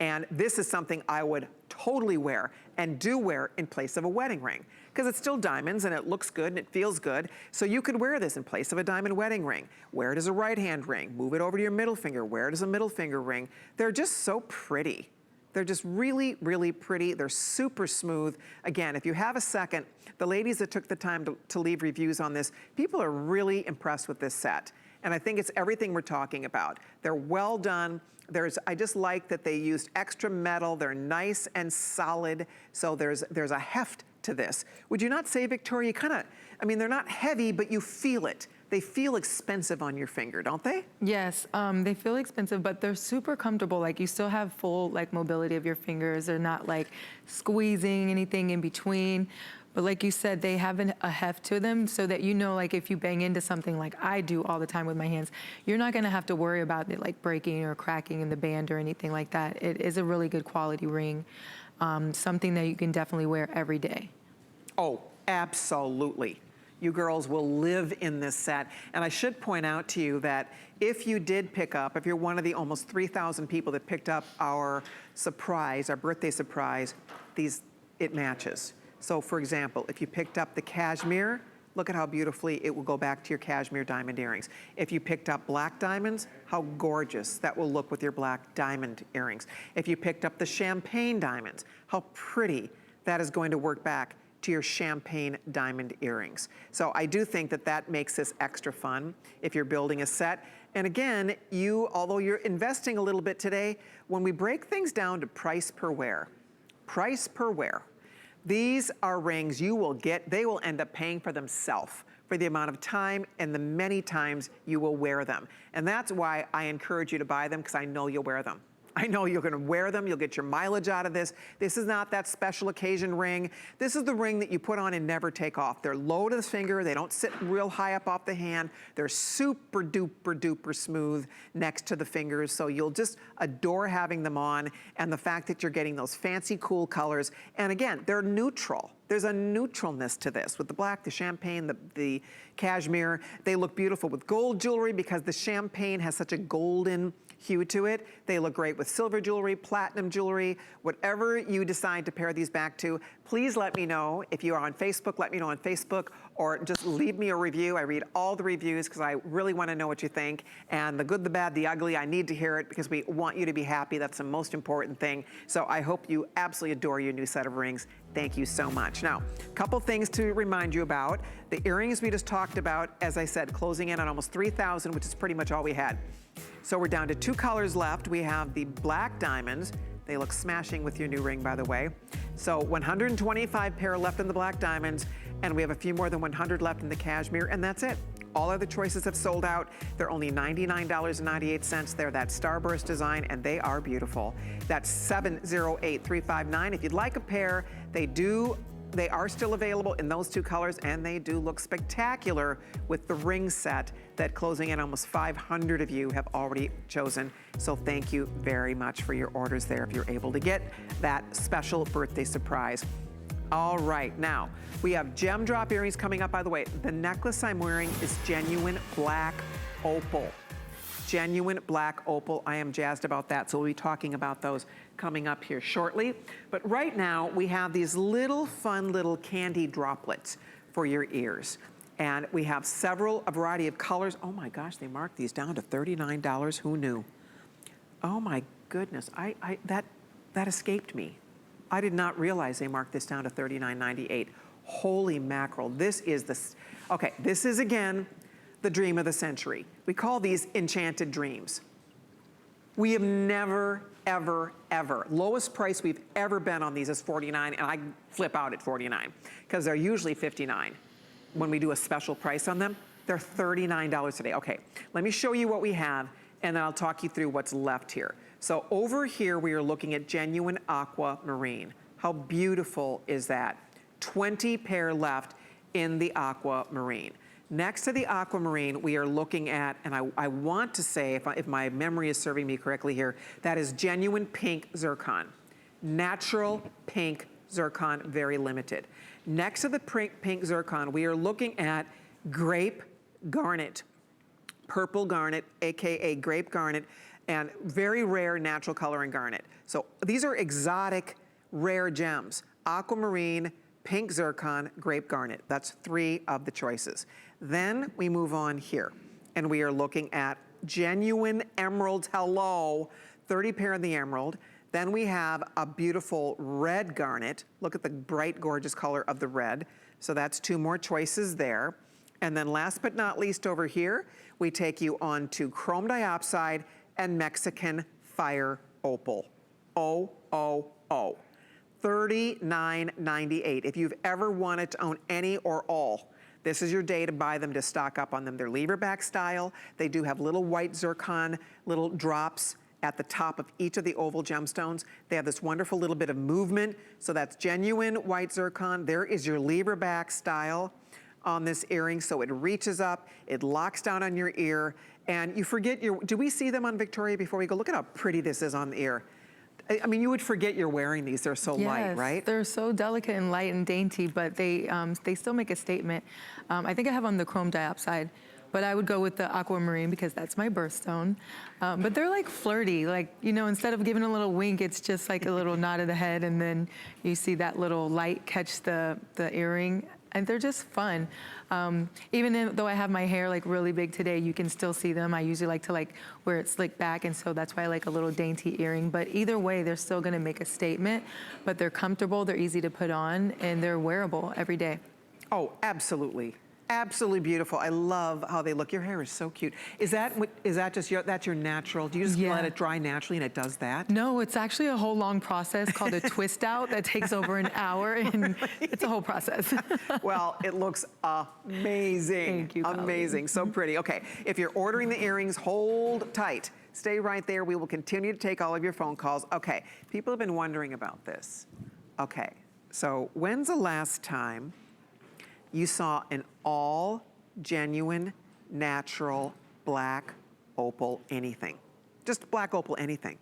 And this is something I would totally wear and do wear in place of a wedding ring, because it's still diamonds and it looks good and it feels good. So you could wear this in place of a diamond wedding ring. Wear it as a right hand ring, move it over to your middle finger, wear it as a middle finger ring. They're just so pretty. They're just really, really pretty. They're super smooth. Again, if you have a second, the ladies that took the time to leave reviews on this, people are really impressed with this set. And I think it's everything we're talking about. They're well done. I just like that they used extra metal. They're nice and solid. So there's a heft to this. Would you not say, Victoria, they're not heavy, but you feel it. They feel expensive on your finger, don't they? Yes, they feel expensive, but they're super comfortable. Like you still have full mobility of your fingers. They're not squeezing anything in between. But like you said, they have a heft to them so that if you bang into something like I do all the time with my hands, you're not gonna have to worry about it breaking or cracking in the band or anything like that. It is a really good quality ring, something that you can definitely wear every day. Oh, absolutely. You girls will live in this set. And I should point out to you that if you did pick up, if you're one of the almost 3,000 people that picked up our surprise, our birthday surprise, it matches. So for example, if you picked up the cashmere, look at how beautifully it will go back to your cashmere diamond earrings. If you picked up black diamonds, how gorgeous that will look with your black diamond earrings. If you picked up the champagne diamonds, how pretty that is going to work back to your champagne diamond earrings. So I do think that makes this extra fun if you're building a set. And again, although you're investing a little bit today, when we break things down to price per wear, these are rings you will get, they will end up paying for themselves for the amount of time and the many times you will wear them. And that's why I encourage you to buy them, because I know you'll wear them. I know you're gonna wear them, you'll get your mileage out of this. This is not that special occasion ring. This is the ring that you put on and never take off. They're low to the finger, they don't sit real high up off the hand. They're super duper duper smooth next to the fingers, so you'll just adore having them on, and the fact that you're getting those fancy cool colors. And again, they're neutral. There's a neutralness to this with the black, the champagne, the cashmere. They look beautiful with gold jewelry because the champagne has such a golden hue to it. They look great with silver jewelry, platinum jewelry, whatever you decide to pair these back to. Please let me know if you are on Facebook, let me know on Facebook, or just leave me a review. I read all the reviews because I really want to know what you think. And the good, the bad, the ugly, I need to hear it because we want you to be happy. That's the most important thing. So I hope you absolutely adore your new set of rings. Thank you so much. Now, a couple things to remind you about. The earrings we just talked about, as I said, closing in on almost 3,000, which is pretty much all we had. So we're down to 2 colors left. We have the black diamonds. They look smashing with your new ring, by the way. So 125 pair left in the black diamonds, and we have a few more than 100 left in the cashmere, and that's it. All other choices have sold out. They're only $99.98. They're that starburst design, and they are beautiful. That's 708-359. If you'd like a pair, they are still available in those 2 colors, and they do look spectacular with the ring set that closing in almost 500 of you have already chosen. So thank you very much for your orders there if you're able to get that special birthday surprise. All right, now we have gem drop earrings coming up. By the way, the necklace I'm wearing is genuine black opal. Genuine black opal. I am jazzed about that. So we'll be talking about those coming up here shortly. But right now we have these little fun little candy droplets for your ears. And we have a variety of colors. Oh my gosh, they marked these down to $39. Who knew? Oh my goodness, that escaped me. I did not realize they marked this down to $39.98. Holy mackerel, this is again, the dream of the century. We call these enchanted dreams. We have never, ever, ever, lowest price we've ever been on these is $49, and I flip out at $49 because they're usually $59. When we do a special price on them, they're $39 today. Okay, let me show you what we have, and then I'll talk you through what's left here. So over here, we are looking at genuine aquamarine. How beautiful is that? 20 pair left in the aquamarine. Next to the aquamarine, we are looking at, and I want to say, if my memory is serving me correctly here, that is genuine pink zircon. Natural pink zircon, very limited. Next to the pink zircon, we are looking at grape garnet, purple garnet, AKA grape garnet, and very rare natural color in garnet. So these are exotic, rare gems. Aquamarine, pink zircon, grape garnet. That's 3 of the choices. Then we move on here, and we are looking at genuine emeralds. Hello, 30 pair in the emerald. Then we have a beautiful red garnet. Look at the bright, gorgeous color of the red. So that's 2 more choices there. And then last but not least over here, we take you on to chrome diopside and Mexican fire opal. $39.98. If you've ever wanted to own any or all, this is your day to buy them, to stock up on them. They're lever back style. They do have little white zircon, little drops at the top of each of the oval gemstones. They have this wonderful little bit of movement. So that's genuine white zircon. There is your lever back style on this earring. So it reaches up, it locks down on your ear, and you forget do we see them on Victoria before we go? Look at how pretty this is on the ear. I mean, you would forget you're wearing these. They're so light, right? They're so delicate and light and dainty, but they still make a statement. I think I have on the chrome diopside, but I would go with the aquamarine because that's my birthstone. But they're like flirty, like, you know, instead of giving a little wink, it's just like a little nod of the head, and then you see that little light catch the earring. And they're just fun. Even though I have my hair like really big today, you can still see them. I usually like to wear it slicked back, and so that's why I like a little dainty earring. But either way, they're still gonna make a statement, but they're comfortable, they're easy to put on, and they're wearable every day. Oh, absolutely. Absolutely beautiful. I love how they look. Your hair is so cute. Is that just that's your natural? Do you just let it dry naturally and it does that? No, it's actually a whole long process called a twist out that takes over an hour, and it's a whole process. Well, it looks amazing. Thank you, Colleen. Amazing, so pretty. Okay, if you're ordering the earrings, hold tight. Stay right there. We will continue to take all of your phone calls. Okay, people have been wondering about this. Okay, so when's the last time you saw an all genuine, natural, black opal anything? Just black opal anything.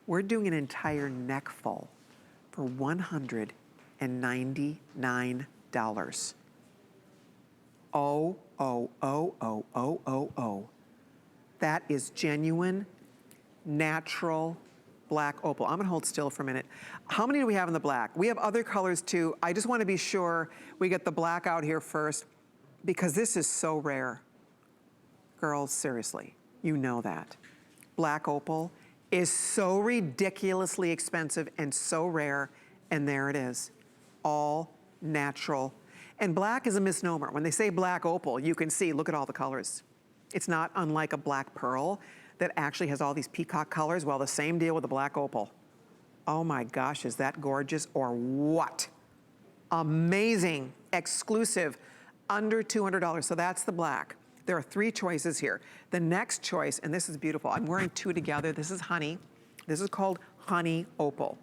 We're doing an entire neck full for $150. Oh, oh, oh, oh, oh, oh, oh. That is genuine, natural black opal. I'm gonna hold still for a minute. How many do we have in the black? We have other colors too. I just wanna be sure we get the black out here first because this is so rare. Girls, seriously, you know that. Black opal is so ridiculously expensive and so rare, and there it is, all natural. And black is a misnomer. When they say black opal, you can see, look at all the colors. It's not unlike a black pearl that actually has all these peacock colors. Well, the same deal with the black opal. Oh my gosh, is that gorgeous or what? Amazing, exclusive, under $200. So that's the black. There are 3 choices here. The next choice, and this is beautiful. I'm wearing 2 together. This is honey. This is called honey opal.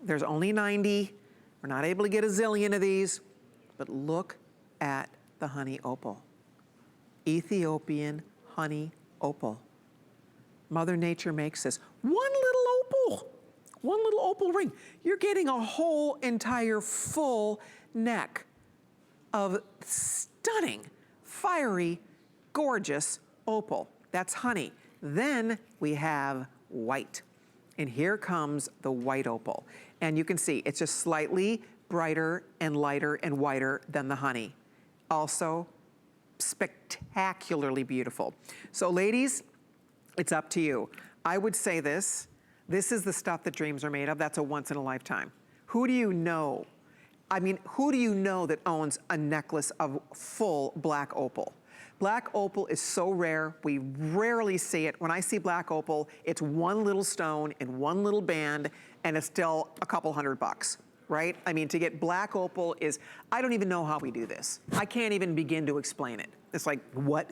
There's only 90. We're not able to get a zillion of these, but look at the honey opal. Ethiopian honey opal. Mother Nature makes this. One little opal ring. You're getting a whole entire full neck of stunning, fiery, gorgeous opal. That's honey. Then we have white. And here comes the white opal. And you can see it's just slightly brighter and lighter and whiter than the honey. Also spectacularly beautiful. So ladies, it's up to you. I would say this is the stuff that dreams are made of. That's a once in a lifetime. Who do you know? I mean, who do you know that owns a necklace of full black opal? Black opal is so rare, we rarely see it. When I see black opal, it's one little stone in one little band, and it's still a couple $100, right? I mean, to get black opal is, I don't even know how we do this. I can't even begin to explain it. It's like, what?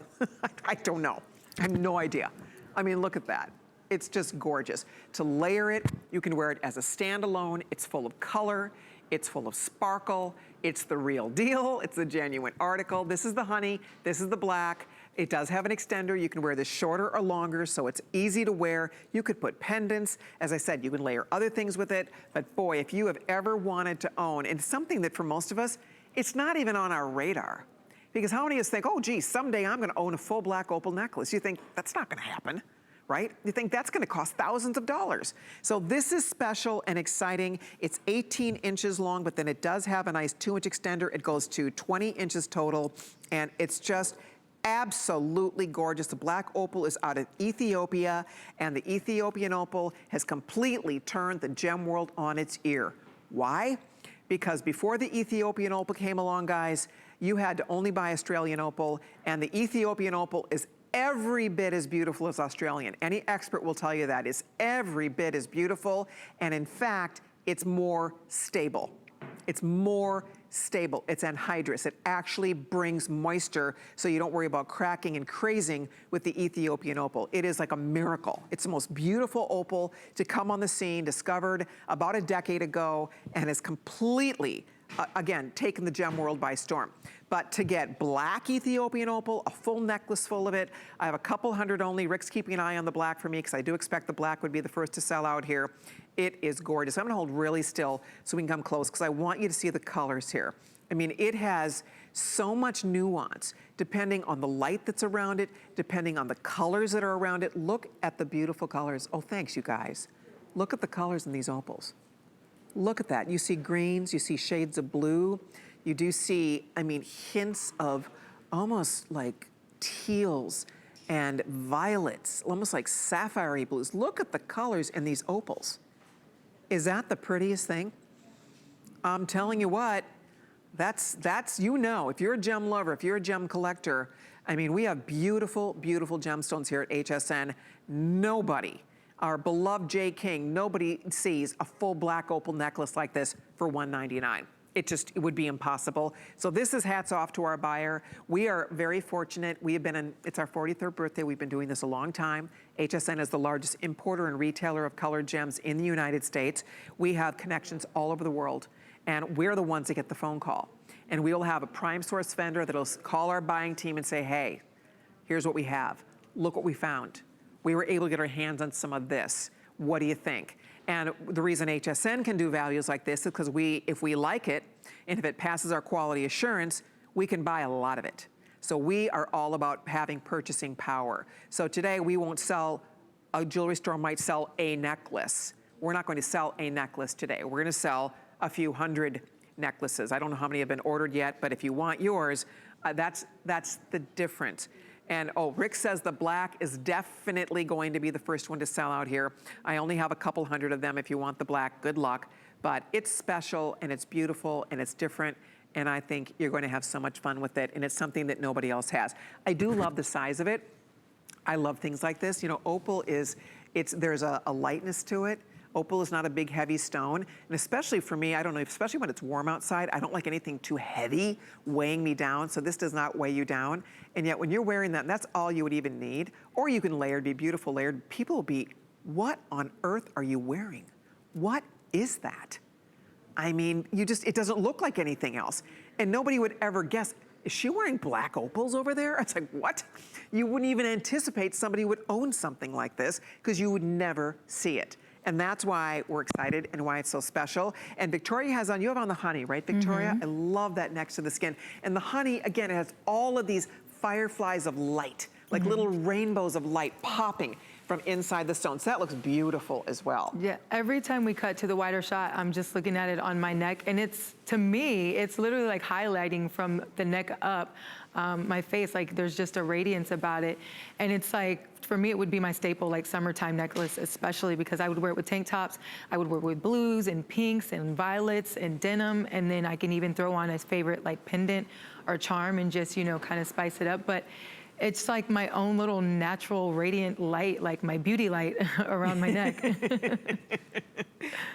I don't know. I have no idea. I mean, look at that. It's just gorgeous. To layer it, you can wear it as a standalone. It's full of color. It's full of sparkle. It's the real deal. It's a genuine article. This is the honey. This is the black. It does have an extender. You can wear this shorter or longer, so it's easy to wear. You could put pendants. As I said, you can layer other things with it. But boy, if you have ever wanted to own, and something that for most of us, it's not even on our radar. Because how many of us think, oh geez, someday I'm gonna own a full black opal necklace? You think, that's not gonna happen. Right? You think that's gonna cost thousands of dollars. So this is special and exciting. It's 18 inches long, but then it does have a nice 2-inch extender. It goes to 20 inches total, and it's just absolutely gorgeous. The black opal is out of Ethiopia, and the Ethiopian opal has completely turned the gem world on its ear. Why? Because before the Ethiopian opal came along, guys, you had to only buy Australian opal, and the Ethiopian opal is every bit as beautiful as Australian. Any expert will tell you that is every bit as beautiful, and in fact, it's more stable. It's more stable. It's anhydrous. It actually brings moisture so you don't worry about cracking and crazing with the Ethiopian opal. It is like a miracle. It's the most beautiful opal to come on the scene, discovered about a decade ago, and has completely, again, taken the gem world by storm. But to get black Ethiopian opal, a full necklace full of it, I have a couple hundred only. Rick's keeping an eye on the black for me because I do expect the black would be the first to sell out here. It is gorgeous. I'm gonna hold really still so we can come close because I want you to see the colors here. I mean, it has so much nuance depending on the light that's around it, depending on the colors that are around it. Look at the beautiful colors. Oh, thanks, you guys. Look at the colors in these opals. Look at that. You see greens, you see shades of blue. You do see, I mean, hints of almost like teals and violets, almost like sapphire blues. Look at the colors in these opals. Is that the prettiest thing? I'm telling you what, that's you know, if you're a gem lover, if you're a gem collector, I mean, we have beautiful, beautiful gemstones here at HSN. Nobody, our beloved Jay King, nobody sees a full black opal necklace like this for $199. It would be impossible. So this is hats off to our buyer. We are very fortunate. We have been it's our 43rd birthday. We've been doing this a long time. HSN is the largest importer and retailer of colored gems in the United States. We have connections all over the world, and we're the ones that get the phone call. And we'll have a prime source vendor that'll call our buying team and say, hey, here's what we have. Look what we found. We were able to get our hands on some of this. What do you think? And the reason HSN can do values like this is because if we like it, and if it passes our quality assurance, we can buy a lot of it. So we are all about having purchasing power. So today we won't sell, a jewelry store might sell a necklace. We're not going to sell a necklace today. We're gonna sell a few hundred necklaces. I don't know how many have been ordered yet, but if you want yours, that's the difference. And oh, Rick says the black is definitely going to be the first one to sell out here. I only have a couple hundred of them. If you want the black, good luck. But it's special and it's beautiful and it's different. And I think you're going to have so much fun with it. And it's something that nobody else has. I do love the size of it. I love things like this. You know, opal there's a lightness to it. Opal is not a big, heavy stone. And especially for me, I don't know, especially when it's warm outside, I don't like anything too heavy weighing me down. So this does not weigh you down. And yet when you're wearing that, that's all you would even need. Or you can layer, be beautiful layered. People will be, what on earth are you wearing? What is that? I mean, it doesn't look like anything else. And nobody would ever guess, is she wearing black opals over there? It's like, what? You wouldn't even anticipate somebody would own something like this because you would never see it. And that's why we're excited and why it's so special. And Victoria has on, you have on the honey, right, Victoria? I love that next to the skin. And the honey, again, it has all of these fireflies of light, like little rainbows of light popping from inside the stone. So that looks beautiful as well. Yeah, every time we cut to the wider shot, I'm just looking at it on my neck, and to me, it's literally like highlighting from the neck up my face. Like there's just a radiance about it. And it's like, for me, it would be my staple, like summertime necklace, especially because I would wear it with tank tops. I would wear it with blues and pinks and violets and denim. And then I can even throw on a favorite like pendant or charm and just, you know, kind of spice it up. But it's like my own little natural radiant light, like my beauty light around my neck.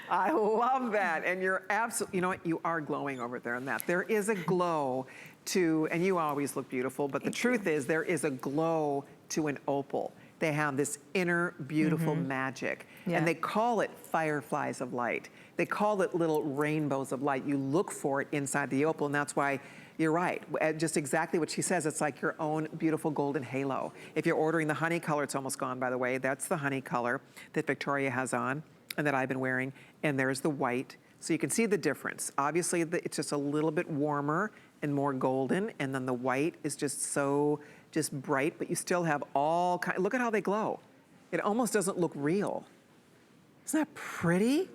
I love that. And you're absolutely, you know what, you are glowing over there in that. There is a glow to, and you always look beautiful, but the truth is there is a glow to an opal. They have this inner beautiful magic. Yeah. And they call it fireflies of light. They call it little rainbows of light. You look for it inside the opal, and that's why you're right. Just exactly what she says. It's like your own beautiful golden halo. If you're ordering the honey color, it's almost gone, by the way. That's the honey color that Victoria has on and that I've been wearing. And there's the white. So you can see the difference. Obviously, it's just a little bit warmer and more golden. And then the white is just bright, but you still have all kinds. Look at how they glow. It almost doesn't look real. Isn't that pretty?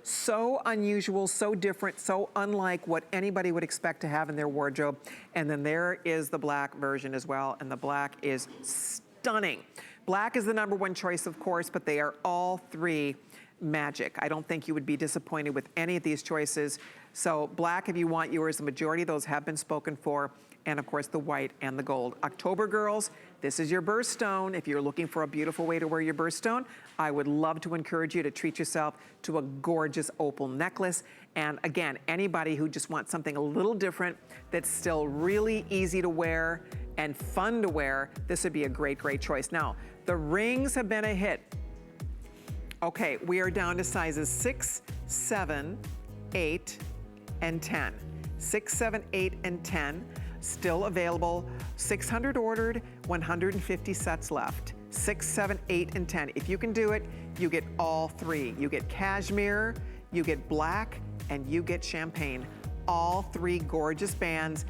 So unusual, so different, so unlike what anybody would expect to have in their wardrobe. And then there is the black version as well, and the black is stunning. Black is the #1 choice, of course, but they are all three magic. I don't think you would be disappointed with any of these choices. So black, if you want yours, the majority of those have been spoken for. And of course, the white and the gold. October girls, this is your birthstone. If you're looking for a beautiful way to wear your birthstone, I would love to encourage you to treat yourself to a gorgeous opal necklace. And again, anybody who just wants something a little different that's still really easy to wear and fun to wear, this would be a great, great choice. Now, the rings have been a hit. Okay, we are down to sizes 6, 7, 8, and 10. 6, 7, 8, and 10. Still available, 600 ordered, 150 sets left. 6, 7, 8, and 10. If you can do it, you get all three. You get cashmere, you get black, and you get champagne. All three gorgeous bands.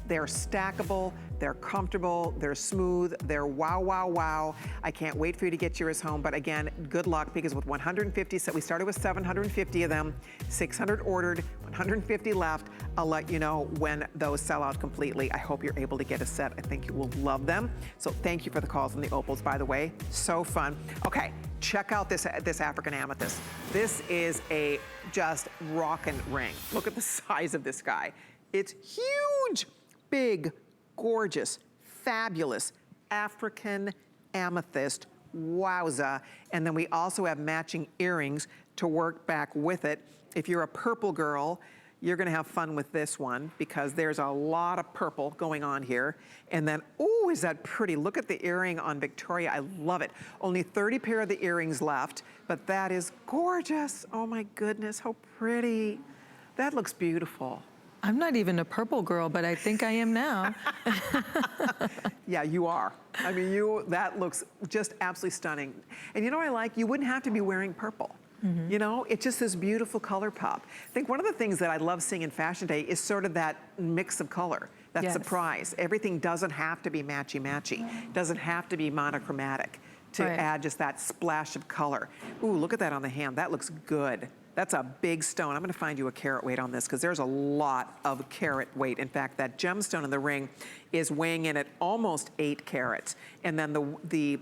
They're stackable, they're comfortable, they're smooth, they're wow, wow, wow. I can't wait for you to get yours home, but again, good luck, because with 150, we started with 750 of them, 600 ordered, 150 left. I'll let you know when those sell out completely. I hope you're able to get a set. I think you will love them. So thank you for the calls on the opals, by the way. So fun. Okay, check out this African amethyst. This is a just rockin' ring. Look at the size of this guy. It's huge, big, gorgeous, fabulous African amethyst. Wowza. And then we also have matching earrings to work back with it. If you're a purple girl, you're gonna have fun with this one because there's a lot of purple going on here. And then, ooh, is that pretty? Look at the earring on Victoria, I love it. Only 30 pair of the earrings left, but that is gorgeous. Oh my goodness, how pretty. That looks beautiful. I'm not even a purple girl, but I think I am now. Yeah, you are. I mean, that looks just absolutely stunning. And you know what I like? You wouldn't have to be wearing purple. You know, it's just this beautiful color pop. I think one of the things that I love seeing in Fashion Day is sort of that mix of color, that surprise. Everything doesn't have to be matchy-matchy. Doesn't have to be monochromatic to add just that splash of color. Ooh, look at that on the hand. That looks good. That's a big stone. I'm gonna find you a carat weight on this because there's a lot of carat weight. In fact, that gemstone in the ring is weighing in at almost 8 carats. And then the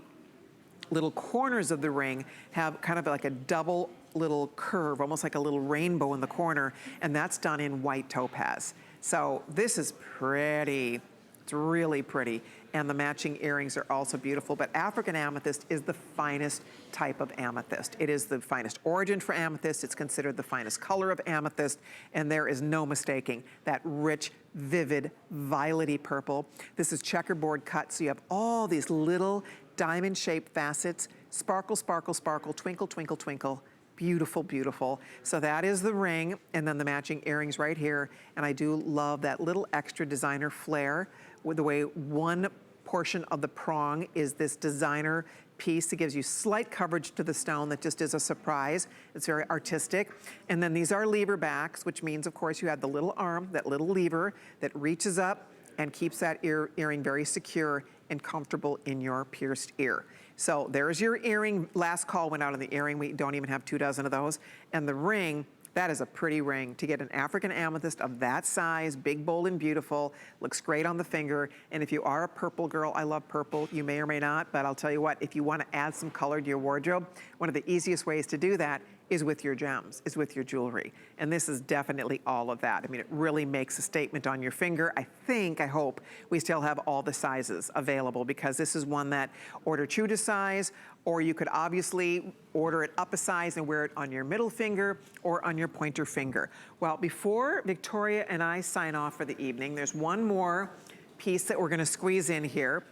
little corners of the ring have kind of like a double little curve, almost like a little rainbow in the corner, and that's done in white topaz. So this is pretty. It's really pretty. And the matching earrings are also beautiful, but African amethyst is the finest type of amethyst. It is the finest origin for amethyst. It's considered the finest color of amethyst, and there is no mistaking that rich, vivid, violety purple. This is checkerboard cut, so you have all these little diamond-shaped facets. Sparkle, sparkle, sparkle, twinkle, twinkle, twinkle. Beautiful, beautiful. So that is the ring, and then the matching earrings right here. And I do love that little extra designer flair with the way one portion of the prong is this designer piece that gives you slight coverage to the stone that just is a surprise. It's very artistic. And then these are lever backs, which means, of course, you have the little arm, that little lever that reaches up and keeps that earring very secure and comfortable in your pierced ear. So there's your earring. Last call went out on the earring. We don't even have 2 dozen of those. And the ring, that is a pretty ring. To get an African amethyst of that size, big, bold, and beautiful, looks great on the finger. And if you are a purple girl, I love purple. You may or may not, but I'll tell you what, if you want to add some color to your wardrobe, one of the easiest ways to do that is with your gems, is with your jewelry. And this is definitely all of that. I mean, it really makes a statement on your finger. I hope we still have all the sizes available because this is one that order true to size, or you could obviously order it up a size and wear it on your middle finger or on your pointer finger. Well, before Victoria and I sign off for the evening, there's one more piece that we're gonna squeeze in here.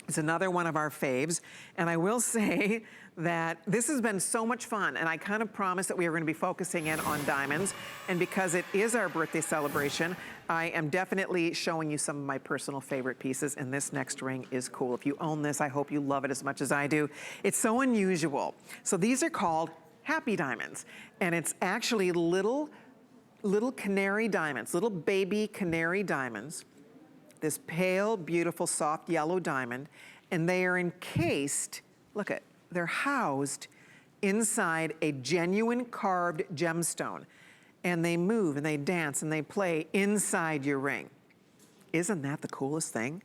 It's another one of our faves. And I will say that this has been so much fun, and I kind of promised that we were going to be focusing in on diamonds. And because it is our birthday celebration, I am definitely showing you some of my personal favorite pieces, and this next ring is cool. If you own this, I hope you love it as much as I do. It's so unusual. So these are called happy diamonds, and it's actually little canary diamonds, little baby canary diamonds. This pale, beautiful, soft yellow diamond, and they are encased, look at, they're housed inside a genuine carved gemstone. And they move and they dance and they play inside your ring. Isn't that the coolest thing?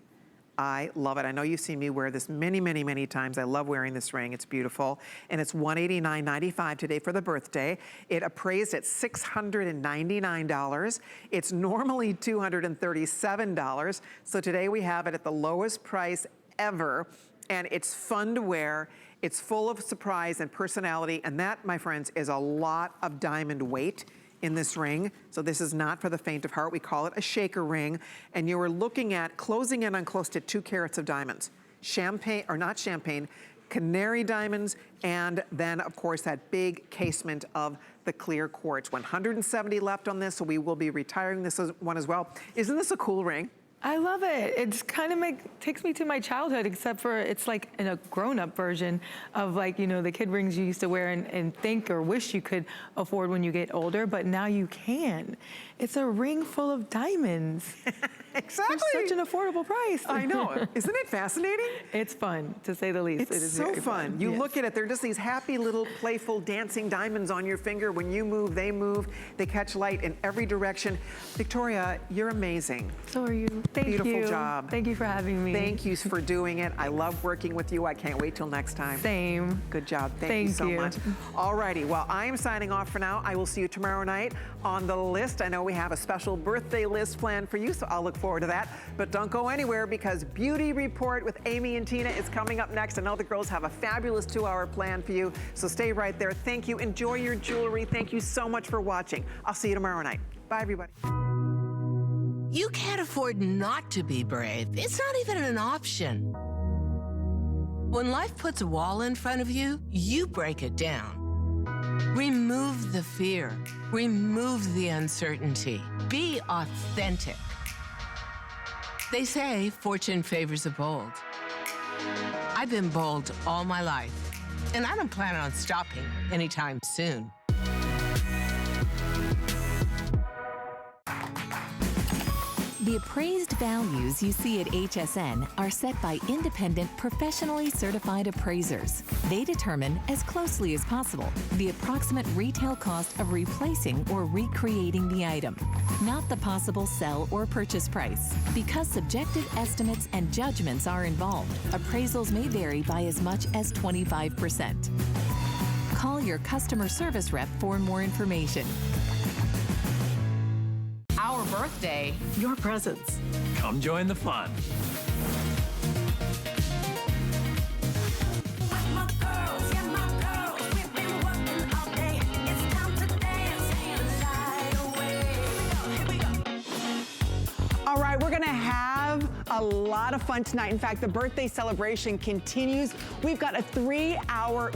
I love it. I know you've seen me wear this many, many, many times. I love wearing this ring. It's beautiful. And it's $189.95 today for the birthday. It appraised at $699. It's normally $237. So today we have it at the lowest price ever. And it's fun to wear. It's full of surprise and personality. And that, my friends, is a lot of diamond weight in this ring. So this is not for the faint of heart. We call it a shaker ring. And you are looking at closing in on close to 2 carats of diamonds. Champagne, or not champagne, canary diamonds, and then of course that big casement of the clear quartz. 170 left on this, so we will be retiring this one as well. Isn't this a cool ring? I love it. It's kind of takes me to my childhood, except for it's like in a grown-up version of, like, you know, the kid rings you used to wear and think or wish you could afford when you get older, but now you can. It's a ring full of diamonds. Exactly. For such an affordable price. I know. Isn't it fascinating? It's fun, to say the least. It's it is so very fun. You look at it, they're just these happy little playful dancing diamonds on your finger. When you move, they catch light in every direction. Victoria, you're amazing. So are you. Thank you. Beautiful job. Thank you for having me. Thank you for doing it. I love working with you. I can't wait till next time. Same. Good job. Thank you so much. All righty. Well, I am signing off for now. I will see you tomorrow night on the list. I know we have a special birthday list planned for you, so I'll look forward to that. But don't go anywhere, because Beauty Report with Amy and Tina is coming up next. I know the girls have a fabulous 2-hour plan for you, so stay right there. Thank you. Enjoy your jewelry. Thank you so much for watching. I'll see you tomorrow night. Bye, everybody. You can't afford not to be brave. It's not even an option. When life puts a wall in front of you, you break it down. Remove the fear. Remove the uncertainty. Be authentic. They say fortune favors the bold. I've been bold all my life, and I don't plan on stopping anytime soon. The appraised values you see at HSN are set by independent, professionally certified appraisers. They determine, as closely as possible, the approximate retail cost of replacing or recreating the item, not the possible sell or purchase price. Because subjective estimates and judgments are involved, appraisals may vary by as much as 25%. Call your customer service rep for more information. Our birthday, Your presents. Come join the fun. All right, we're gonna have a lot of fun tonight. In fact, the birthday celebration continues. We've got a 3-hour